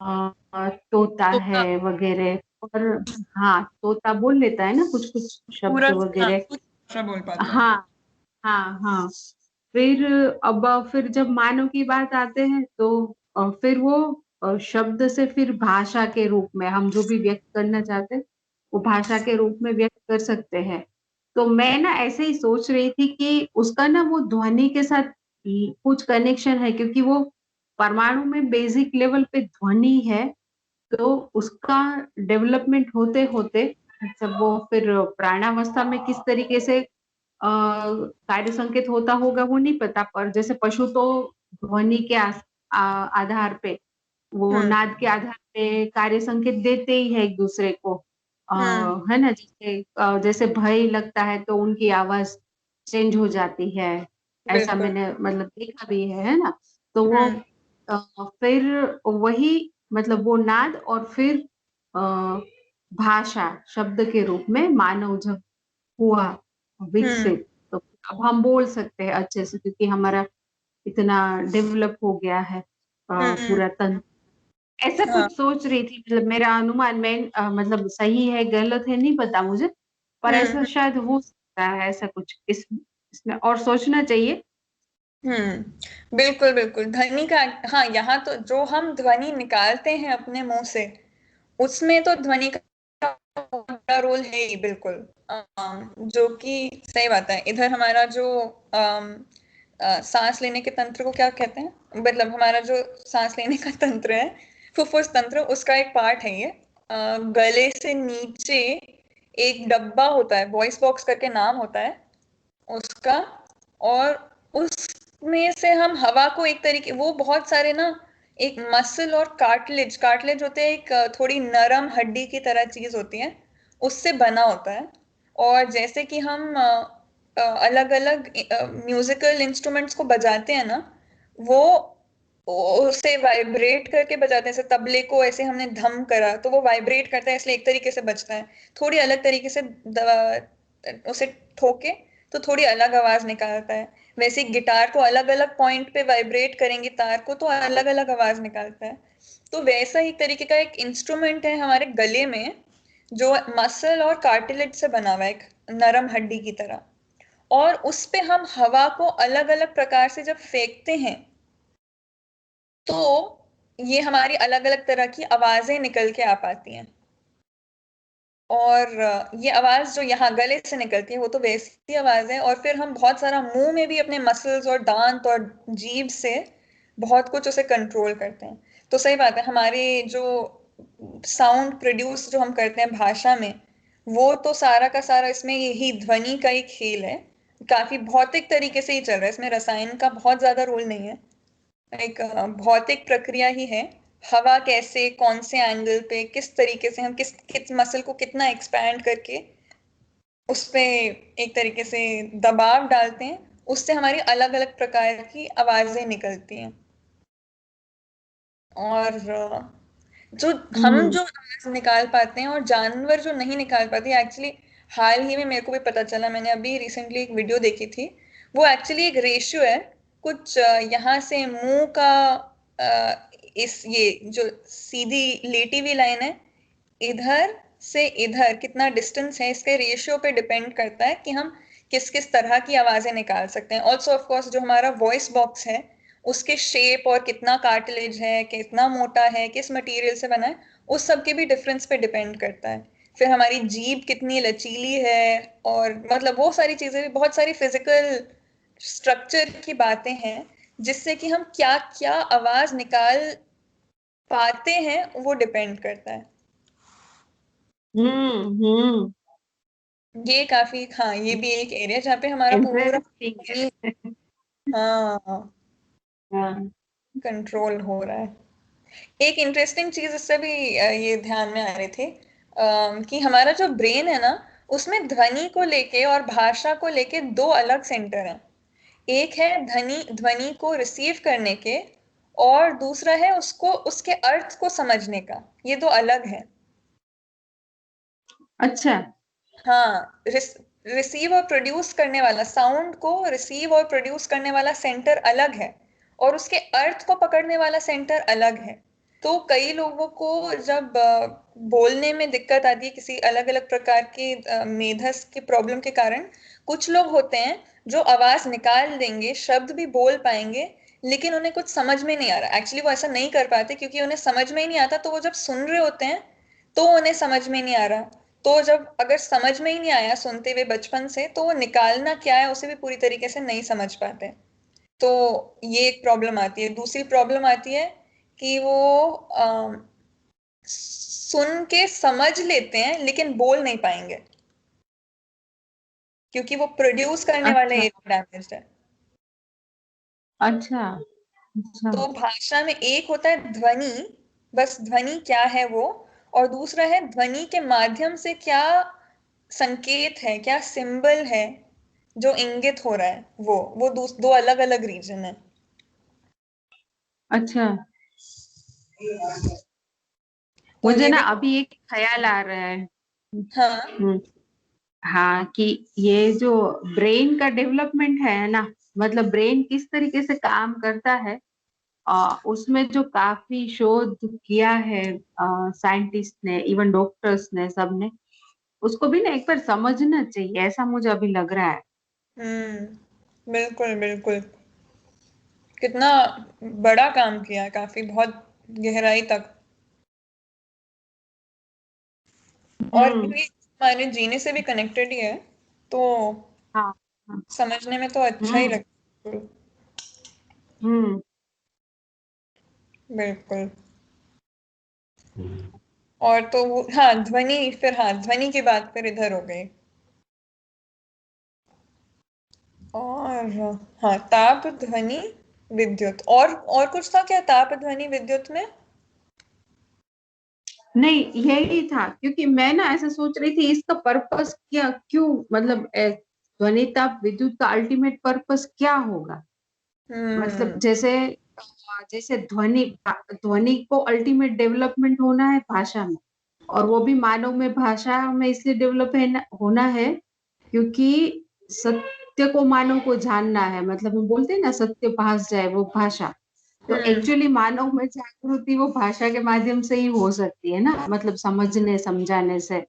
हम्म। तोता तो है वगैरह। और हाँ, तोता बोल लेता है ना कुछ कुछ शब्द पूरा, हाँ, वगैरह। कुछ भाषा बोल पाता है। हाँ हाँ हाँ। फिर अब फिर जब मानव की बात आते हैं तो फिर वो शब्द से फिर भाषा के रूप में हम जो भी व्यक्त करना चाहते हैं वो भाषा के रूप में व्यक्त कर सकते हैं। तो मैं ना ऐसे ही सोच रही थी कि उसका ना वो ध्वनि के साथ कुछ कनेक्शन है, क्योंकि वो परमाणु में बेसिक लेवल पे ध्वनि है। तो उसका डेवलपमेंट होते होते जब वो फिर प्राणावस्था में किस तरीके से कार्य संकेत होता होगा वो नहीं पता, पर जैसे पशु तो ध्वनि के आधार पे, वो हम्म नाद के आधार पे कार्य संकेत देते ही है एक दूसरे को। आ, हम्म है ना, जैसे जैसे भय लगता है तो उनकी आवाज चेंज हो जाती है। ऐसा बिल्कुल। मैंने मतलब देखा भी है ना। तो वो हम्म फिर वही मतलब वो नाद और फिर अ, भाषा शब्द के रूप में मानव जब हुआ हम्म विकसित, तो अब हम बोल सकते हैं अच्छे से, क्योंकि हमारा इतना डेवलप हो गया है हम्म। पूरा तंत्र। ऐसा हाँ। कुछ सोच रही थी, मतलब मेरा अनुमान, मैं मतलब सही है गलत है नहीं पता मुझे, पर ऐसा हम्म शायद हो सकता है ऐसा कुछ इसमें और सोचना चाहिए। बिल्कुल बिल्कुल, ध्वनि का, हाँ, यहाँ तो जो हम ध्वनि निकालते हैं अपने मुंह से उसमें तो ध्वनि का बड़ा रोल है ही, बिल्कुल। जो कि सही बात है। इधर हमारा जो सांस लेने के तंत्र को क्या कहते हैं, मतलब हमारा जो सांस लेने का तंत्र है, फुफ्फुस तंत्र, उसका एक पार्ट है ये। गले से नीचे एक डब्बा होता है, वॉइस बॉक्स करके नाम होता है उसका। और उसमें से हम हवा को एक तरीके, वो बहुत सारे ना, एक मसल और कार्टिलेज कार्टिलेज होते हैं, एक थोड़ी नरम हड्डी की तरह चीज होती है, उससे बना होता है। और जैसे कि हम अलग अलग म्यूजिकल इंस्ट्रूमेंट्स को बजाते हैं ना, वो उसे वाइब्रेट करके बजाते हैं। जैसे तबले को ऐसे हमने धम करा तो वो वाइब्रेट करता है, इसलिए एक तरीके से बजता है। थोड़ी अलग तरीके से उसे ठोके तो थोड़ी अलग आवाज निकालता है। वैसे गिटार को अलग अलग पॉइंट पे वाइब्रेट करेंगे तार को तो अलग अलग आवाज निकालता है। तो वैसा ही तरीके का एक इंस्ट्रूमेंट है हमारे गले में, जो मसल और कार्टिलेज से बना हुआ है, एक नरम हड्डी की तरह। और उस पे हम हवा को अलग अलग प्रकार से जब फेंकते हैं तो ये हमारी अलग अलग तरह की आवाजें निकल के आ पाती हैं। और ये आवाज जो यहाँ गले से निकलती है वो तो वैसी आवाज है। और फिर हम बहुत सारा मुंह में भी अपने मसल्स और दांत और जीभ से बहुत कुछ उसे कंट्रोल करते हैं। तो सही बात है, हमारे जो साउंड प्रोड्यूस जो हम करते हैं भाषा में, वो तो सारा का सारा इसमें यही ध्वनि का ही खेल है। काफी भौतिक तरीके से ही चल रहा है, इसमें रसायन का बहुत ज्यादा रोल नहीं है, एक भौतिक प्रक्रिया ही है। हवा कैसे, कौन से एंगल पे, किस तरीके से हम किस मसल को कितना एक्सपैंड करके उस पे एक तरीके से दबाव डालते हैं, उससे हमारी अलग अलग प्रकार की आवाजें निकलती हैं। और जो हम जो आवाज निकाल पाते हैं और जानवर जो नहीं निकाल पाते, एक्चुअली हाल ही में मेरे को भी पता चला, मैंने अभी रिसेंटली एक वीडियो देखी थी। वो एक्चुअली एक रेशियो है, कुछ यहाँ से मुंह का इस ये जो सीधी लेटी हुई लाइन है, इधर से इधर कितना डिस्टेंस है, इसके रेशियो पे डिपेंड करता है कि हम किस किस तरह की आवाजें निकाल सकते हैं। ऑल्सो ऑफ कोर्स जो हमारा वॉइस बॉक्स है, उसके शेप और कितना कार्टिलेज है, कितना मोटा है, किस मटेरियल से बना है, उस सब के भी डिफरेंस पे डिपेंड करता है। फिर हमारी जीभ कितनी लचीली है, और मतलब वो सारी चीजें भी, बहुत सारी फिजिकल स्ट्रक्चर की बातें हैं जिससे कि हम क्या क्या आवाज निकाल पाते हैं वो डिपेंड करता है। हम्म। ये काफी, हाँ, ये भी एक एरिया जहाँ पे हमारा पूरा इंटरेस्टिंग है। हाँ हाँ। कंट्रोल हो रहा है। एक इंटरेस्टिंग चीज इससे भी ये ध्यान में आ रही थी, कि हमारा जो ब्रेन है ना, उसमें ध्वनि को लेके और भाषा को लेके दो अलग सेंटर हैं। एक है ध्वनि ध्वनि को रिसीव करने के, और दूसरा है उसको उसके अर्थ को समझने का। ये दो अलग है। अच्छा। हाँ, रिसीव और प्रोड्यूस करने वाला, साउंड को रिसीव और प्रोड्यूस करने वाला सेंटर अलग है, और उसके अर्थ को पकड़ने वाला सेंटर अलग है। तो कई लोगों को जब बोलने में दिक्कत आती है किसी अलग अलग प्रकार की मेधस की प्रॉब्लम के कारण, कुछ लोग होते हैं जो आवाज निकाल देंगे, शब्द भी बोल पाएंगे, लेकिन उन्हें कुछ समझ में नहीं आ रहा। एक्चुअली वो ऐसा नहीं कर पाते क्योंकि उन्हें समझ में ही नहीं आता, तो वो जब सुन रहे होते हैं तो उन्हें समझ में नहीं आ रहा। तो जब अगर समझ में ही नहीं आया सुनते हुए बचपन से, तो वो निकालना क्या है उसे भी पूरी तरीके से नहीं समझ पाते। तो ये एक प्रॉब्लम आती है। दूसरी प्रॉब्लम आती है कि वो सुन के समझ लेते हैं लेकिन बोल नहीं पाएंगे, क्योंकि वो प्रोड्यूस करने वाले अच्छा। एरिया डैमेज्ड है। अच्छा। अच्छा। तो भाषा में एक होता है ध्वनि, बस ध्वनि क्या है वो, और दूसरा है ध्वनि के माध्यम से क्या संकेत है, क्या सिंबल है जो इंगित हो रहा है, वो दो अलग अलग रीजन है। अच्छा। तो मुझे ये ना भी, अभी एक ख्याल आ रहा है। हाँ। हम्म, हाँ, कि ये जो ब्रेन का डेवलपमेंट है ना, मतलब ब्रेन किस तरीके से काम करता है, उसमें जो काफी शोध किया है साइंटिस्ट ने, इवन डॉक्टर्स ने, सबने, उसको भी ना एक बार समझना चाहिए, ऐसा मुझे अभी लग रहा है। बिल्कुल बिल्कुल। कितना बड़ा काम किया है, काफी बहुत गहराई तक। और हम्म। ये हमारे जीने से भी कनेक्टेड ही है, तो हाँ। हाँ। समझने में तो अच्छा ही हम्म। लगता है। हम्म। बिल्कुल। और तो हाँ ध्वनि, फिर हाँ ध्वनि की बात फिर इधर हो गई। और हाँ, ताप ध्वनि विद्युत, और कुछ था क्या ताप ध्वनि विद्युत में? नहीं, यही था, क्योंकि मैं ना ऐसा सोच रही थी इसका पर्पस क्या, क्यों, मतलब ध्वनि ताप विद्युत का अल्टीमेट पर्पस क्या होगा। मतलब हम्म जैसे जैसे ध्वनि ध्वनि को अल्टीमेट डेवलपमेंट होना है भाषा में, और वो भी मानव में भाषा में इसलिए डेवलप होना है क्योंकि सत्य को मानव को जानना है, मतलब हम बोलते हैं ना सत्य भास जाए, वो भाषा। तो हम्म एक्चुअली मानव में जागृति वो भाषा के माध्यम से ही हो सकती है ना, मतलब समझने समझाने से।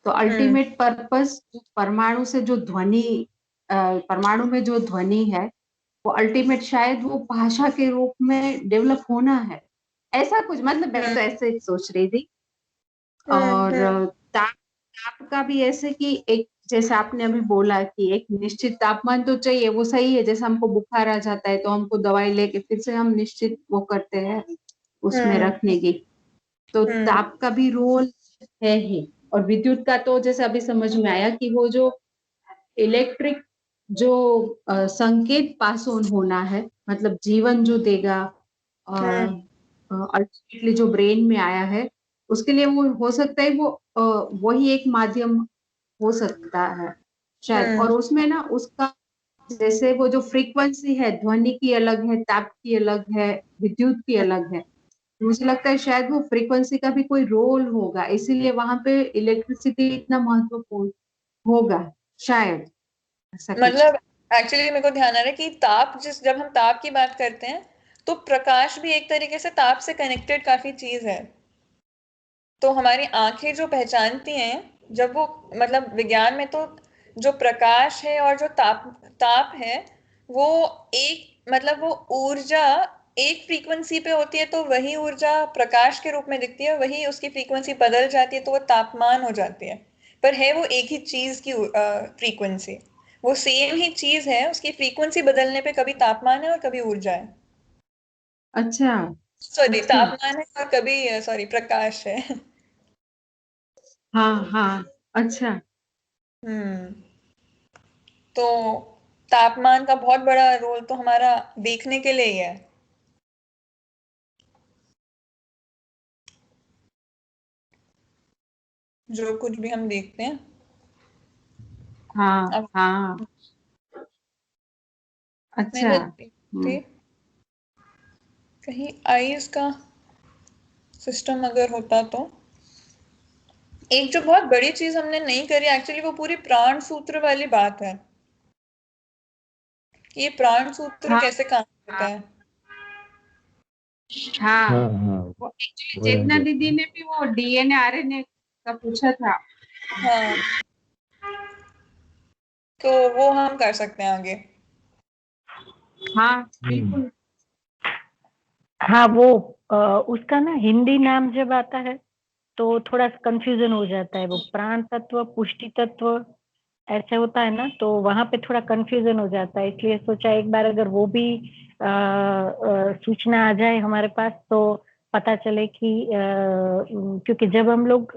तो हम्म अल्टीमेट पर्पस परमाणु से जो ध्वनि, परमाणु में जो ध्वनि है, वो अल्टीमेट शायद वो भाषा के रूप में डेवलप होना है, ऐसा कुछ, मतलब मैं हम्म तो ऐसे सोच रही थी। और हम्म ताप ताप का भी ऐसे कि एक, जैसे आपने अभी बोला कि एक निश्चित तापमान तो चाहिए, वो सही है, जैसे हमको बुखार आ जाता है तो हमको दवाई लेके फिर से हम निश्चित वो करते हैं उसमें हम्म रखने की। तो हम्म ताप का भी रोल है ही। और विद्युत का तो जैसे अभी समझ में आया कि वो जो इलेक्ट्रिक जो संकेत पास ऑन होना है, मतलब जीवन जो देगा, हम्म अल्टीमेटली जो ब्रेन में आया है, उसके लिए वो हो सकता है वो वही एक माध्यम हो सकता है शायद। और उसमें ना उसका जैसे वो जो फ्रीक्वेंसी है, ध्वनि की अलग है, ताप की अलग है, विद्युत की अलग है। मुझे लगता है शायद वो फ्रीक्वेंसी का भी कोई रोल होगा, इसीलिए वहां पे इलेक्ट्रिसिटी इतना महत्वपूर्ण होगा शायद, ऐसा कुछ। मतलब एक्चुअली मेरे को ध्यान आ रहा है कि ताप, जब हम ताप की बात करते हैं तो प्रकाश भी एक तरीके से ताप से कनेक्टेड काफी चीज है। तो हमारी आंखें जो पहचानती हैं, जब वो, मतलब विज्ञान में तो जो प्रकाश है और जो ताप ताप है, वो एक, मतलब वो ऊर्जा एक फ्रीक्वेंसी पे होती है तो वही ऊर्जा प्रकाश के रूप में दिखती है, वही उसकी फ्रीक्वेंसी बदल जाती है तो वो तापमान हो जाती है। पर है वो एक ही चीज की फ्रीक्वेंसी, वो सेम ही चीज है, उसकी फ्रीक्वेंसी बदलने पे कभी तापमान है और कभी ऊर्जा है। अच्छा। सॉरी, अच्छा। तापमान है और कभी, सॉरी, प्रकाश है। हाँ हाँ। अच्छा। हम्म। तो तापमान का बहुत बड़ा रोल तो हमारा देखने के लिए ही है। जो कुछ भी हम देखते हैं। हाँ अब हाँ। मैं अच्छा। जब देखती, कहीं आईज का सिस्टम अगर होता तो, एक जो बहुत बड़ी चीज हमने नहीं करी एक्चुअली, वो पूरी प्राण सूत्र वाली बात है कि ये प्राण सूत्र हाँ कैसे काम करता है। हाँ। हाँ हाँ। वो एक्चुअली वो चेतना रहेंगे। दीदी ने भी वो डीएनए आरएनए का पूछा था। हाँ, तो वो हम कर सकते हैं आगे। हाँ हम्म। बिल्कुल। हाँ वो उसका ना हिंदी नाम जब आता है तो थोड़ा कंफ्यूजन हो जाता है, वो प्राण तत्व पुष्टि तत्व ऐसे होता है ना, तो वहां पे थोड़ा कंफ्यूजन हो जाता है। इसलिए सोचा एक बार अगर वो भी सूचना आ जाए हमारे पास तो पता चले कि क्योंकि जब हम लोग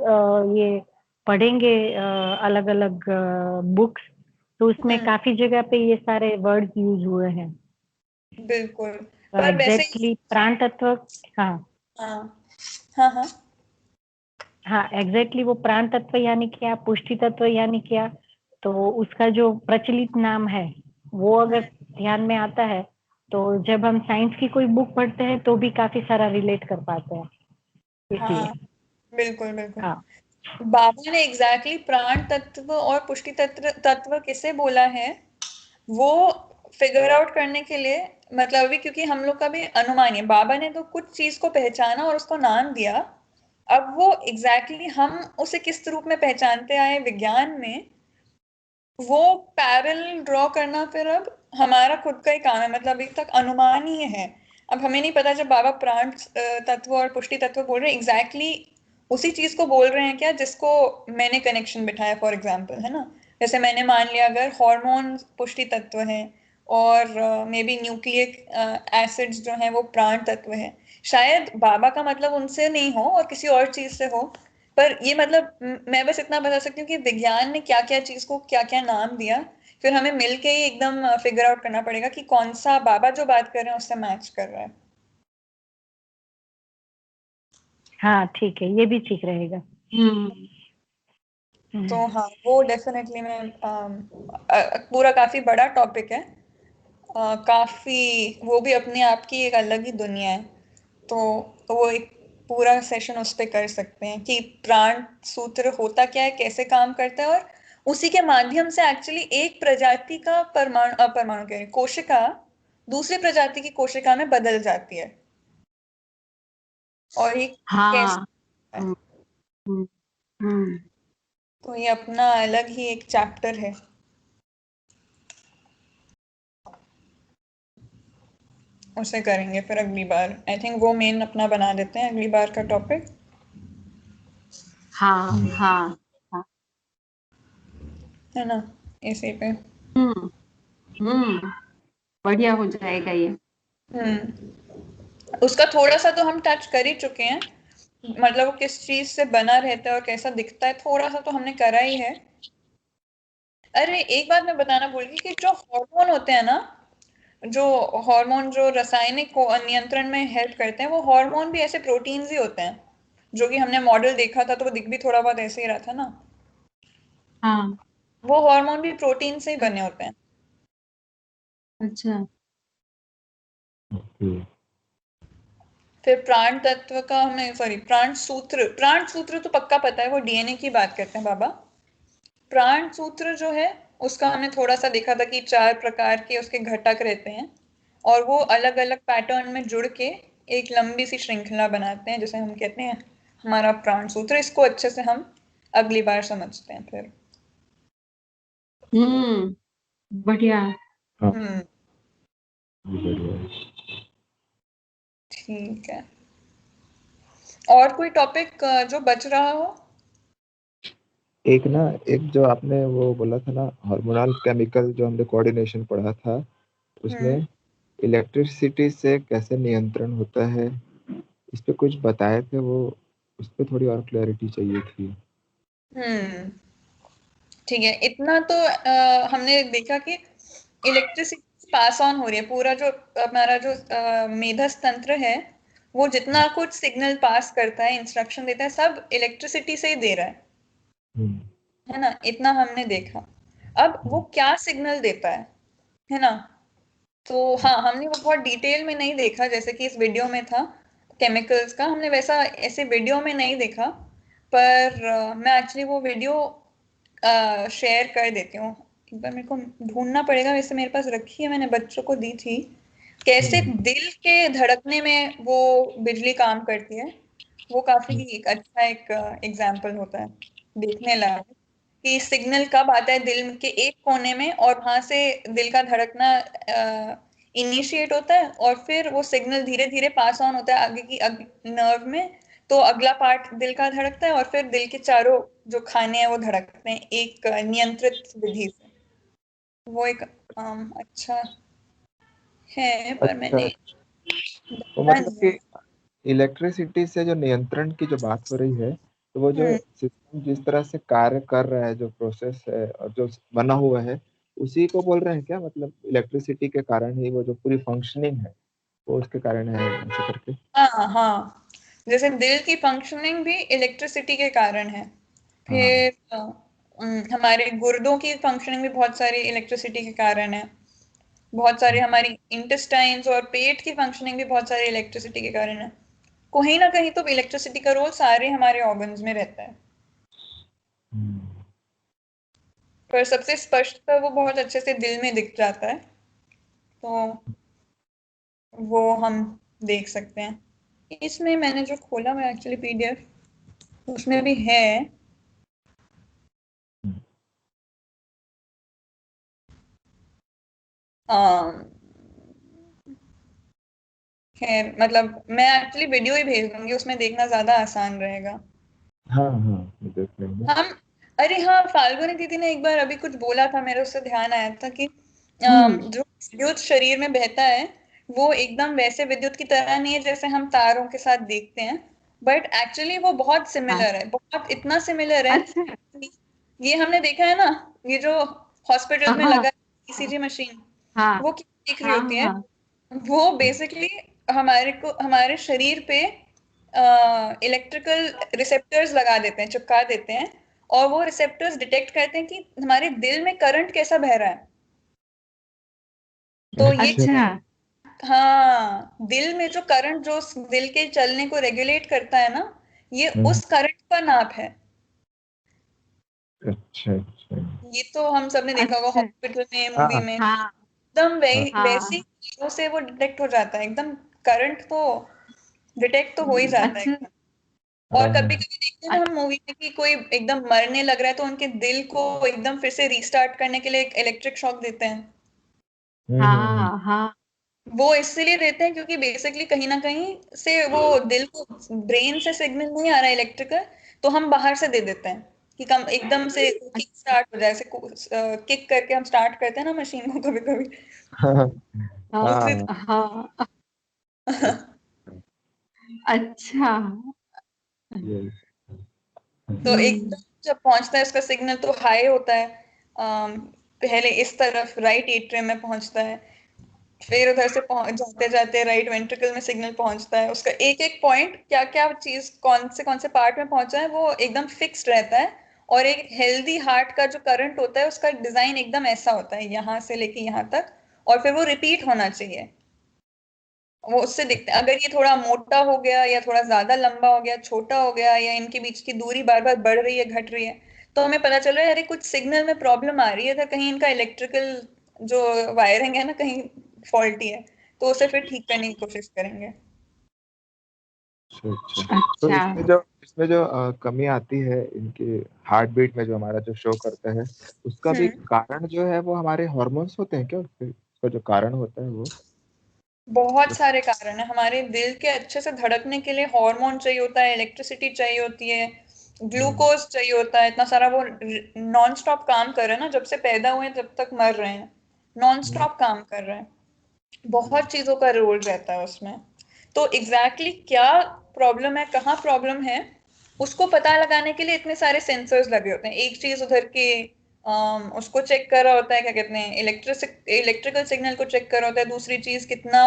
ये पढ़ेंगे अलग अलग बुक्स, तो उसमें हम्म। काफी जगह पे ये सारे वर्ड यूज हुए हैं। बिल्कुल। पर वैसे एग्जैक्टली प्राण तत्व, हाँ हाँ हाँ हाँ। हाँ एग्जैक्टली वो प्राण तत्व यानी क्या, पुष्टि तत्व यानी क्या, तो उसका जो प्रचलित नाम है वो अगर ध्यान में आता है तो जब हम साइंस की कोई बुक पढ़ते हैं तो भी काफी सारा रिलेट कर पाते हैं, इसलिए। हाँ बिल्कुल बिल्कुल। हाँ बाबा ने एग्जैक्टली प्राण तत्व और पुष्टि तत्व तत्व किसे बोला है, वो फिगर आउट करने के लिए, मतलब अभी क्योंकि हम लोग का भी अनुमान है, बाबा ने तो कुछ चीज को पहचाना और उसको नाम दिया। अब वो एग्जैक्टली हम उसे किस रूप में पहचानते आए विज्ञान में, वो पैरेलल ड्रॉ करना फिर अब हमारा खुद का ही काम है, मतलब अभी तक अनुमान ही है। अब हमें नहीं पता जब बाबा प्राण तत्व और पुष्टि तत्व बोल रहे हैं, एग्जैक्टली उसी चीज को बोल रहे हैं क्या जिसको मैंने कनेक्शन बिठाया, फॉर एग्जाम्पल, है ना। जैसे मैंने मान लिया अगर हार्मोन पुष्टि तत्व है और मे बी न्यूक्लिक एसिड्स जो हैं वो प्राण तत्व है, शायद बाबा का मतलब उनसे नहीं हो और किसी और चीज से हो। पर ये मतलब मैं बस इतना बता सकती हूँ कि विज्ञान ने क्या क्या चीज को क्या क्या नाम दिया, फिर हमें मिलके ही एकदम फिगर आउट करना पड़ेगा कि कौन सा बाबा जो बात कर रहे हैं उससे मैच कर रहा है। हाँ ठीक है, ये भी ठीक रहेगा। हम्म। तो हम्म। हाँ, वो डेफिनेटली मैं पूरा काफी बड़ा टॉपिक है, काफी, वो भी अपने आप की एक अलग ही दुनिया है। तो वो एक पूरा सेशन उस पे कर सकते हैं कि प्राण सूत्र होता क्या है, कैसे काम करता है, और उसी के माध्यम से एक्चुअली एक प्रजाति का परमाणु, परमाणु कह रही हूँ, कोशिका दूसरी प्रजाति की कोशिका में बदल जाती है, और ये कैसे हाँ। होता है। हम्म। हम्म। हम्म। तो ये अपना अलग ही एक चैप्टर है। उसे करेंगे फिर अगली बार, आई थिंक वो मेन अपना बना देते हैं अगली बार का टॉपिक, हाँ हाँ हाँ। है ना, इसी पे। हम्म। हम्म। बढ़िया हो जाएगा ये। उसका थोड़ा सा तो हम टच कर ही चुके हैं, मतलब वो किस चीज से बना रहता है और कैसा दिखता है, थोड़ा सा तो हमने करा ही है। अरे एक बात मैं बताना भूल गई कि जो हार्मोन होते हैं ना, जो हार्मोन जो रासायनिक को नियंत्रण में हेल्प करते हैं, वो हार्मोन भी ऐसे प्रोटीन्स ही होते हैं, जो कि हमने मॉडल देखा था तो वो दिख भी थोड़ा बहुत ऐसे ही रहा था ना। हाँ। वो हार्मोन भी प्रोटीन से ही बने होते हैं। अच्छा। ओके। फिर प्राण तत्व का हमें प्राण सूत्र तो पक्का पता है, वो डीएनए की बात करते हैं बाबा। प्राण सूत्र जो है उसका हमने थोड़ा सा देखा था कि 4 प्रकार के उसके घटक रहते हैं और वो अलग अलग पैटर्न में जुड़ के एक लंबी सी श्रृंखला बनाते हैं, जिसे हम कहते हैं हमारा प्राण सूत्र। इसको अच्छे से हम अगली बार समझते हैं फिर। बढ़िया। हाँ, हम्म, ये बढ़िया है। ठीक है। और कोई टॉपिक जो बच रहा हो? एक ना, एक जो आपने वो बोला था ना, हार्मोनल केमिकल, जो हमने कोऑर्डिनेशन पढ़ा था, हम्म उसमें इलेक्ट्रिसिटी से कैसे नियंत्रण होता है, इस पे कुछ बताए थे वो। उस पे थोड़ी और क्लैरिटी चाहिए थी। हम्म ठीक है। इतना तो हमने देखा कि इलेक्ट्रिसिटी पास ऑन हो रही है। पूरा जो हमारा जो मेधस तंत्र है, वो जितना कुछ सिग्नल पास करता है, इंस्ट्रक्शन देता है, सब इलेक्ट्रिसिटी से ही दे रहा हम्म। है ना। इतना हमने देखा। अब वो क्या सिग्नल देता है ना। तो हाँ, हमने वो बहुत डिटेल में नहीं देखा जैसे कि इस वीडियो में था केमिकल्स का, हमने वैसा ऐसे वीडियो में नहीं देखा। पर मैं एक्चुअली वो वीडियो शेयर कर देती हूँ। एक बार मेरे को ढूंढना पड़ेगा, वैसे मेरे पास रखी है, मैंने बच्चों को दी थी। कैसे हम्म। दिल के धड़कने में वो बिजली काम करती है, वो काफी एक अच्छा एक एग्जाम्पल होता है देखने लायक, कि सिग्नल कब आता है दिल के एक कोने में और वहां से दिल का धड़कना इनिशिएट होता है और फिर वो सिग्नल धीरे धीरे पास ऑन होता है आगे की नर्व में। तो अगला पार्ट दिल का धड़कता है और फिर दिल के चारों जो खाने हैं वो धड़कते हैं एक नियंत्रित विधि से। वो एक अच्छा है, पर अच्छा, मैंने तो देखा मतलब नहीं है। कि इलेक्ट्रिसिटी से जो नियंत्रण की जो बात हो रही है, तो वो जो हम्म सिस्टम जिस तरह से कार्य कर रहा है, जो प्रोसेस है और जो बना हुआ है, उसी को बोल रहे हैं क्या? मतलब इलेक्ट्रिसिटी के कारण ही वो जो पूरी फंक्शनिंग है, वो उसके कारण है, ऐसे करके। हाँ हाँ, जैसे दिल की फंक्शनिंग भी इलेक्ट्रिसिटी के कारण है। हाँ। फिर हमारे गुर्दों की फंक्शनिंग भी बहुत सारी इलेक्ट्रिसिटी के कारण है। बहुत सारे हमारी इंटेस्टाइन्स और पेट की फंक्शनिंग भी बहुत सारी इलेक्ट्रिसिटी के कारण है। कहीं ना कहीं तो इलेक्ट्रिसिटी का रोल सारे हमारे ऑर्गन्स में रहता है। हम्म। पर सबसे स्पष्टता वो बहुत अच्छे से दिल में दिख जाता है, तो वो हम देख सकते हैं। इसमें मैंने जो खोला हुआ एक्चुअली पीडीएफ, उसमें भी है। अम, खैर, मतलब मैं एक्चुअली वीडियो ही भेज दूंगी, उसमें देखना ज्यादा आसान रहेगा। हाँ हाँ, ये देख लेंगे। हम अरे हाँ, फाल्गुनी दीदी ने एक बार अभी कुछ बोला था, मेरे उससे ध्यान आया था कि हम्म। जो विद्युत शरीर में बहता है वो एकदम वैसे विद्युत की तरह नहीं है जैसे हम तारों के साथ देखते हैं, बट एक्चुअली वो बहुत हाँ। सिमिलर है, बहुत इतना सिमिलर है। अच्छा। ये हमने देखा है ना, ये जो हॉस्पिटल में हाँ लगा ईसीजी मशीन, हाँ वो क्या दिख रही हाँ होती है, हाँ। वो बेसिकली हमारे शरीर पे इलेक्ट्रिकल रिसेप्टर्स लगा देते हैं, चिपका देते हैं। और वो रिसेप्टर्स डिटेक्ट करते हैं कि हमारे दिल में करंट कैसा बह रहा है। तो ये, अच्छा। अच्छा। हाँ, दिल में जो करंट जो दिल के चलने को रेगुलेट करता है ना, ये हम्म। उस करंट का नाप है। अच्छा अच्छा। ये तो हम सब ने देखा होगा अच्छा। हॉस्पिटल में, मूवी हाँ में, हाँ एकदम हाँ। वैसी हाँ। चीजों से वो डिटेक्ट हो जाता है एकदम। करंट तो डिटेक्ट तो हो ही जाता है अच्छा। एकदम। और हाँ कभी हाँ। कभी देखते हैं ना हम मूवी में कि कोई एकदम मरने लग रहा है तो उनके दिल को एकदम फिर से रीस्टार्ट करने के लिए एक इलेक्ट्रिक शॉक देते हैं। हाँ हाँ। वो इसलिए देते हैं क्योंकि बेसिकली कहीं ना कहीं से वो दिल को, ब्रेन से सिग्नल नहीं आ रहा है इलेक्ट्रिकल, तो हम बाहर से दे देते हैं कि कम एकदम से किक स्टार्ट हो जाए। ऐसे किक करके हम स्टार्ट करते हैं ना मशीन को कभी कभी, हाँ हाँ उसी हाँ। हाँ। अच्छा, अच्छा। ये। तो हम्म। एकदम जब पहुंचता है उसका सिग्नल तो हाई होता है। पहले इस तरफ राइट एट्रियम में पहुंचता है, फिर उधर से जाते जाते राइट वेंट्रिकल में सिग्नल पहुंचता है, उसका एक एक पॉइंट क्या क्या चीज कौन से पार्ट में पहुंचा है वो एकदम फिक्स्ड रहता है। और एक हेल्दी हार्ट का जो करंट होता है उसका डिजाइन एकदम ऐसा होता है, यहाँ से लेके यहाँ तक, और फिर वो रिपीट होना चाहिए। वो उससे दिखता है, अगर ये थोड़ा मोटा हो गया या थोड़ा ज्यादा लंबा हो गया, छोटा हो गया, या इनके बीच की दूरी बार बार बढ़ रही है घट रही है, तो हमें पता चल रहा है अरे कुछ सिग्नल में प्रॉब्लम आ रही है, तो कहीं इनका इलेक्ट्रिकल जो वायरिंग है ना कहीं फॉल्टी है, तो उसे फिर ठीक करने की कोशिश करेंगे। अच्छा। तो अच्छा। इसमें जो कमी आती है इनके हार्ट बीट में, जो हमारा जो शो करता है, उसका भी कारण जो है वो हमारे हार्मोन्स होते हैं क्या? उसका जो कारण होता है वो बहुत सारे कारण है। हमारे दिल के अच्छे से धड़कने के लिए हार्मोन चाहिए होता है, इलेक्ट्रिसिटी चाहिए होती है, ग्लूकोज चाहिए होता है, इतना सारा। वो नॉन स्टॉप काम कर रहे हैं ना, जब से पैदा हुए हैं जब तक मर रहे हैं, नॉन स्टॉप काम कर रहे हैं। बहुत चीजों का रोल रहता है उसमें। तो एग्जैक्टली क्या प्रॉब्लम है, कहाँ प्रॉब्लम है, उसको पता लगाने के लिए इतने सारे सेंसर्स लगे होते हैं। एक चीज उधर के उसको चेक कर रहा होता है, क्या कहते हैं, इलेक्ट्रिकल सिग्नल को चेक कर रहा होता है। दूसरी चीज कितना,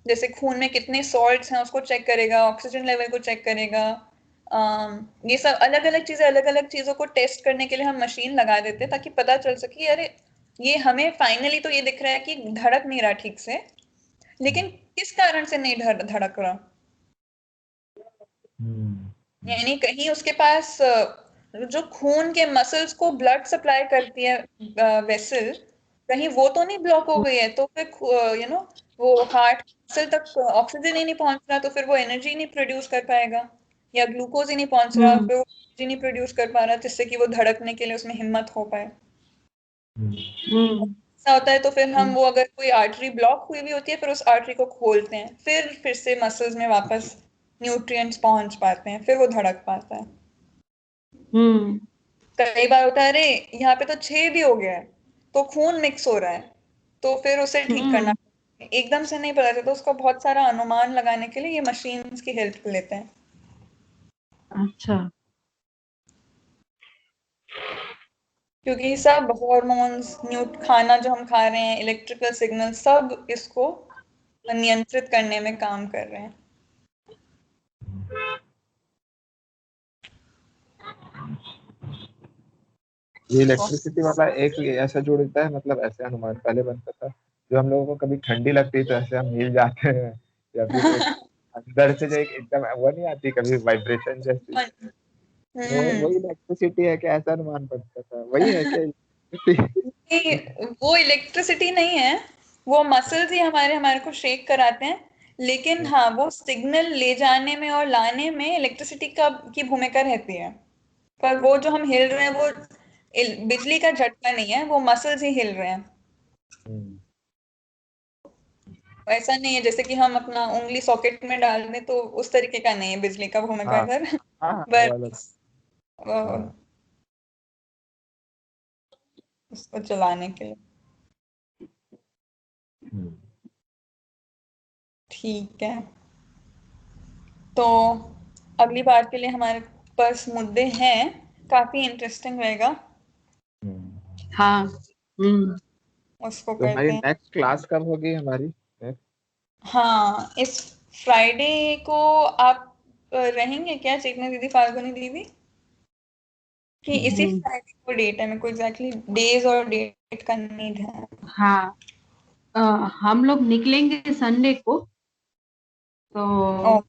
जैसे खून में कितने सॉल्ट्स हैं उसको चेक करेगा, ऑक्सीजन लेवल को चेक करेगा। ये सब अलग अलग चीजें, अलग अलग चीजों को टेस्ट करने के लिए हम मशीन लगा देते हैं, ताकि पता चल सके अरे ये हमें फाइनली तो ये दिख रहा है कि धड़क नहीं रहा ठीक से, लेकिन किस कारण से नहीं धड़क रहा। यानी कहीं उसके पास जो खून के मसल्स को ब्लड सप्लाई करती है वेसल, कहीं वो तो नहीं ब्लॉक हो गई है, तो फिर वो हार्ट मसल तक ऑक्सीजन ही नहीं पहुंच रहा, तो फिर वो एनर्जी नहीं प्रोड्यूस कर पाएगा, या ग्लूकोज ही नहीं पहुंच रहा, हम्म फिर वो एनर्जी नहीं प्रोड्यूस कर पा रहा जिससे कि वो धड़कने के लिए उसमें हिम्मत हो पाए। हम्म ऐसा होता है तो फिर हम वो, अगर कोई आर्टरी ब्लॉक हुई भी होती है, फिर उस आर्टरी को खोलते हैं, फिर से मसल्स में वापस न्यूट्रिएंट्स पहुंच पाते हैं, फिर वो धड़क पाता है। हम्म कई बार होता है अरे यहाँ पे तो छेद ही हो गया है, तो खून मिक्स हो रहा है, तो फिर उसे ठीक करना। हम्म। एकदम से नहीं पता चलता, उसका बहुत सारा अनुमान लगाने के लिए ये मशीन्स की हेल्प लेते हैं। अच्छा। क्योंकि सब हॉर्मोन्स, खाना जो हम खा रहे हैं, इलेक्ट्रिकल सिग्नल, सब इसको नियंत्रित करने में काम कर रहे हैं। ये इलेक्ट्रिसिटी वाला एक ऐसा जुड़ता है, मतलब ऐसे अनुमान पहले बनता था, जो हम लोगों को कभी ठंडी लगती है तो ऐसे हम हिल जाते हैं, या फिर एक अंदर से जो एक एकदम वो नहीं आती कभी वाइब्रेशन जैसी, वो हम्म। वही इलेक्ट्रिसिटी है क्या? ऐसा अनुमान बनता था, वही है क्या electricity? नहीं, वो इलेक्ट्रिसिटी नहीं है, वो मसल्स ही हमारे हमारे को शेक कराते हैं। लेकिन हाँ, वो सिग्नल ले जाने में और लाने में इलेक्ट्रिसिटी की भूमिका रहती है। पर वो जो हम हिल रहे हैं वो बिजली का झटका नहीं है, वो मसल्स ही हिल रहे हैं। हम्म, ऐसा नहीं है जैसे कि हम अपना उंगली सॉकेट में डाल दें, तो उस तरीके का नहीं है बिजली का भूमिका हाँ इधर। हाँ हाँ, वो वाला। बस हाँ। उसको चलाने के लिए। हम्म, ठीक है, तो अगली बार के लिए हमारे पास मुद्दे हैं, काफी इंटरेस्टिंग रहेगा, हम्म। हाँ। उसको तो हमारी करते हैं। नेक्स्ट क्लास कब होगी हमारी? हाँ, इस फ्राइडे को आप रहेंगे क्या, चेतना दीदी, फाल्गुनी दीदी? कि इसी हम्म, फ्राइडे को डेट है, मेरे को एग्जैक्टली डेज और डेट का नहीं है। हाँ। अ, हम लोग निकलेंगे संडे को, ओ, तो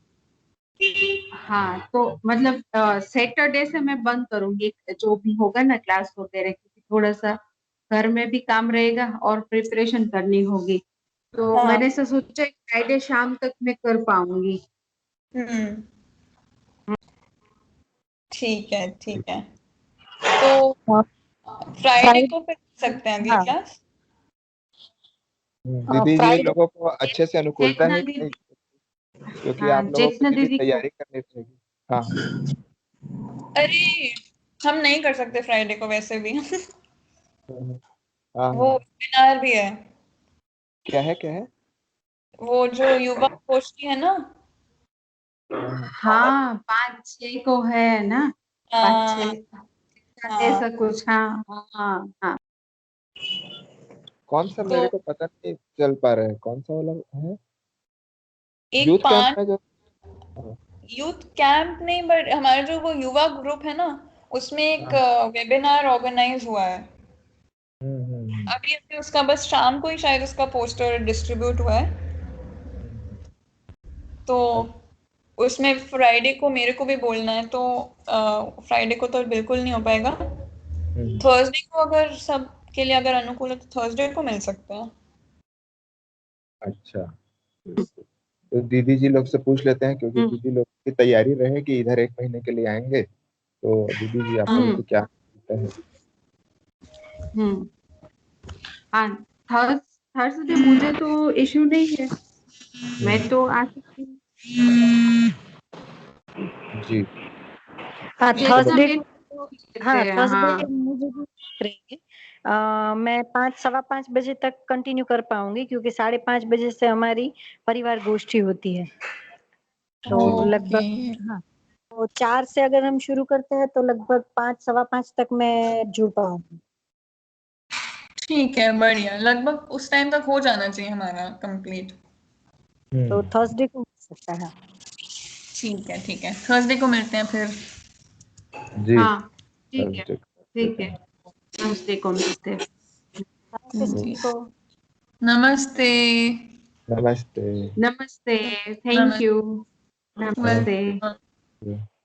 हाँ, तो मतलब सैटरडे से मैं बंद करूंगी जो भी होगा ना क्लास वगैरह, क्योंकि थोड़ा सा घर में भी काम रहेगा और प्रिपरेशन करनी होगी, तो हाँ। मैंने ऐसा सोचा फ्राइडे शाम तक मैं कर पाऊंगी। हम्म। ठीक है, ठीक है, तो फ्राइडे फ्राइडे। को फिर कर सकते हैं अगली हाँ, क्लास। दीदी जी फ्राइडे। लोगों को अच्छे से अनुकूलता चेतना है कि नहीं? दीदी। क्योंकि हाँ, आप लोगों को चेतना भी दीदी को। तैयारी करनी रहेगी। हाँ अरे हम नहीं कर सकते फ्राइडे को वैसे भी। हाँ वो हाँ। वेबिनार भी है, क्या है क्या है? वो जो युवा गोष्ठी है ना। हाँ हाँ, 5-6 को है ना? पाँच हाँ। छः हाँ, ऐसा कुछ, हाँ हाँ हाँ। कौन सा तो मेरे को पता नहीं चल पा रहा है, कौन सा वाला है? एक यूथ कैंप 5 में जो हाँ, यूथ कैंप नहीं, बट हमारा जो वो युवा ग्रुप है ना, उसमें एक हाँ, वेबिनार ऑर्गेनाइज हुआ है हम्म। अभी अभी। उसका बस शाम को ही शायद उसका पोस्टर डिस्ट्रीब्यूट हुआ है। हम्म, तो अच्छा, उसमें फ्राइडे को मेरे को भी बोलना है, तो फ्राइडे को तो बिल्कुल नहीं हो पाएगा। हम्म, थर्सडे को अगर सब के लिए अगर अनुकूल है तो थर्सडे को मिल सकते हैं। अच्छा। तो दीदी जी लोग से पूछ लेते हैं, क्योंकि हम्म दीदी लोग की तैयारी रहे कि इधर एक महीने के लिए आएंगे, तो दीदी जी आप लोगों हम्म को क्या लगता है? हम्म हाँ, थर्सडे मुझे तो इश्यू नहीं है, मैं तो आ सकती हूँ। जी। हाँ जैसा थर्सडे मेरे को, को हाँ कहते हैं, थर्सडे हाँ। मुझे भी रहेंगे। मैं 5 सवा 5 बजे तक कंटिन्यू कर पाऊंगी, क्योंकि 5:30 बजे से हमारी परिवार गोष्ठी होती है। तो जी। ओके, लगभग, हाँ, तो 4 से अगर हम शुरू करते हैं तो लगभग 5 सवा 5 तक मैं जुड़ पाऊंगी। ठीक है, बढ़िया। लगभग उस टाइम तक हो जाना चाहिए हमारा कंप्लीट। तो हम्म। थर्सडे को हो सकता है। ठीक है, ठीक है, थर्सडे को मिलते हैं फिर। जी। हाँ ठीक है, थर्सडे ठीक देते है, हैं। थर्सडे को मिलते हैं। थैंक यू जी, सभी को। नमस्ते। नमस्ते। नमस्ते, थैंक नमस्ते। यू, नमस्ते। वेलकम। नमस्ते।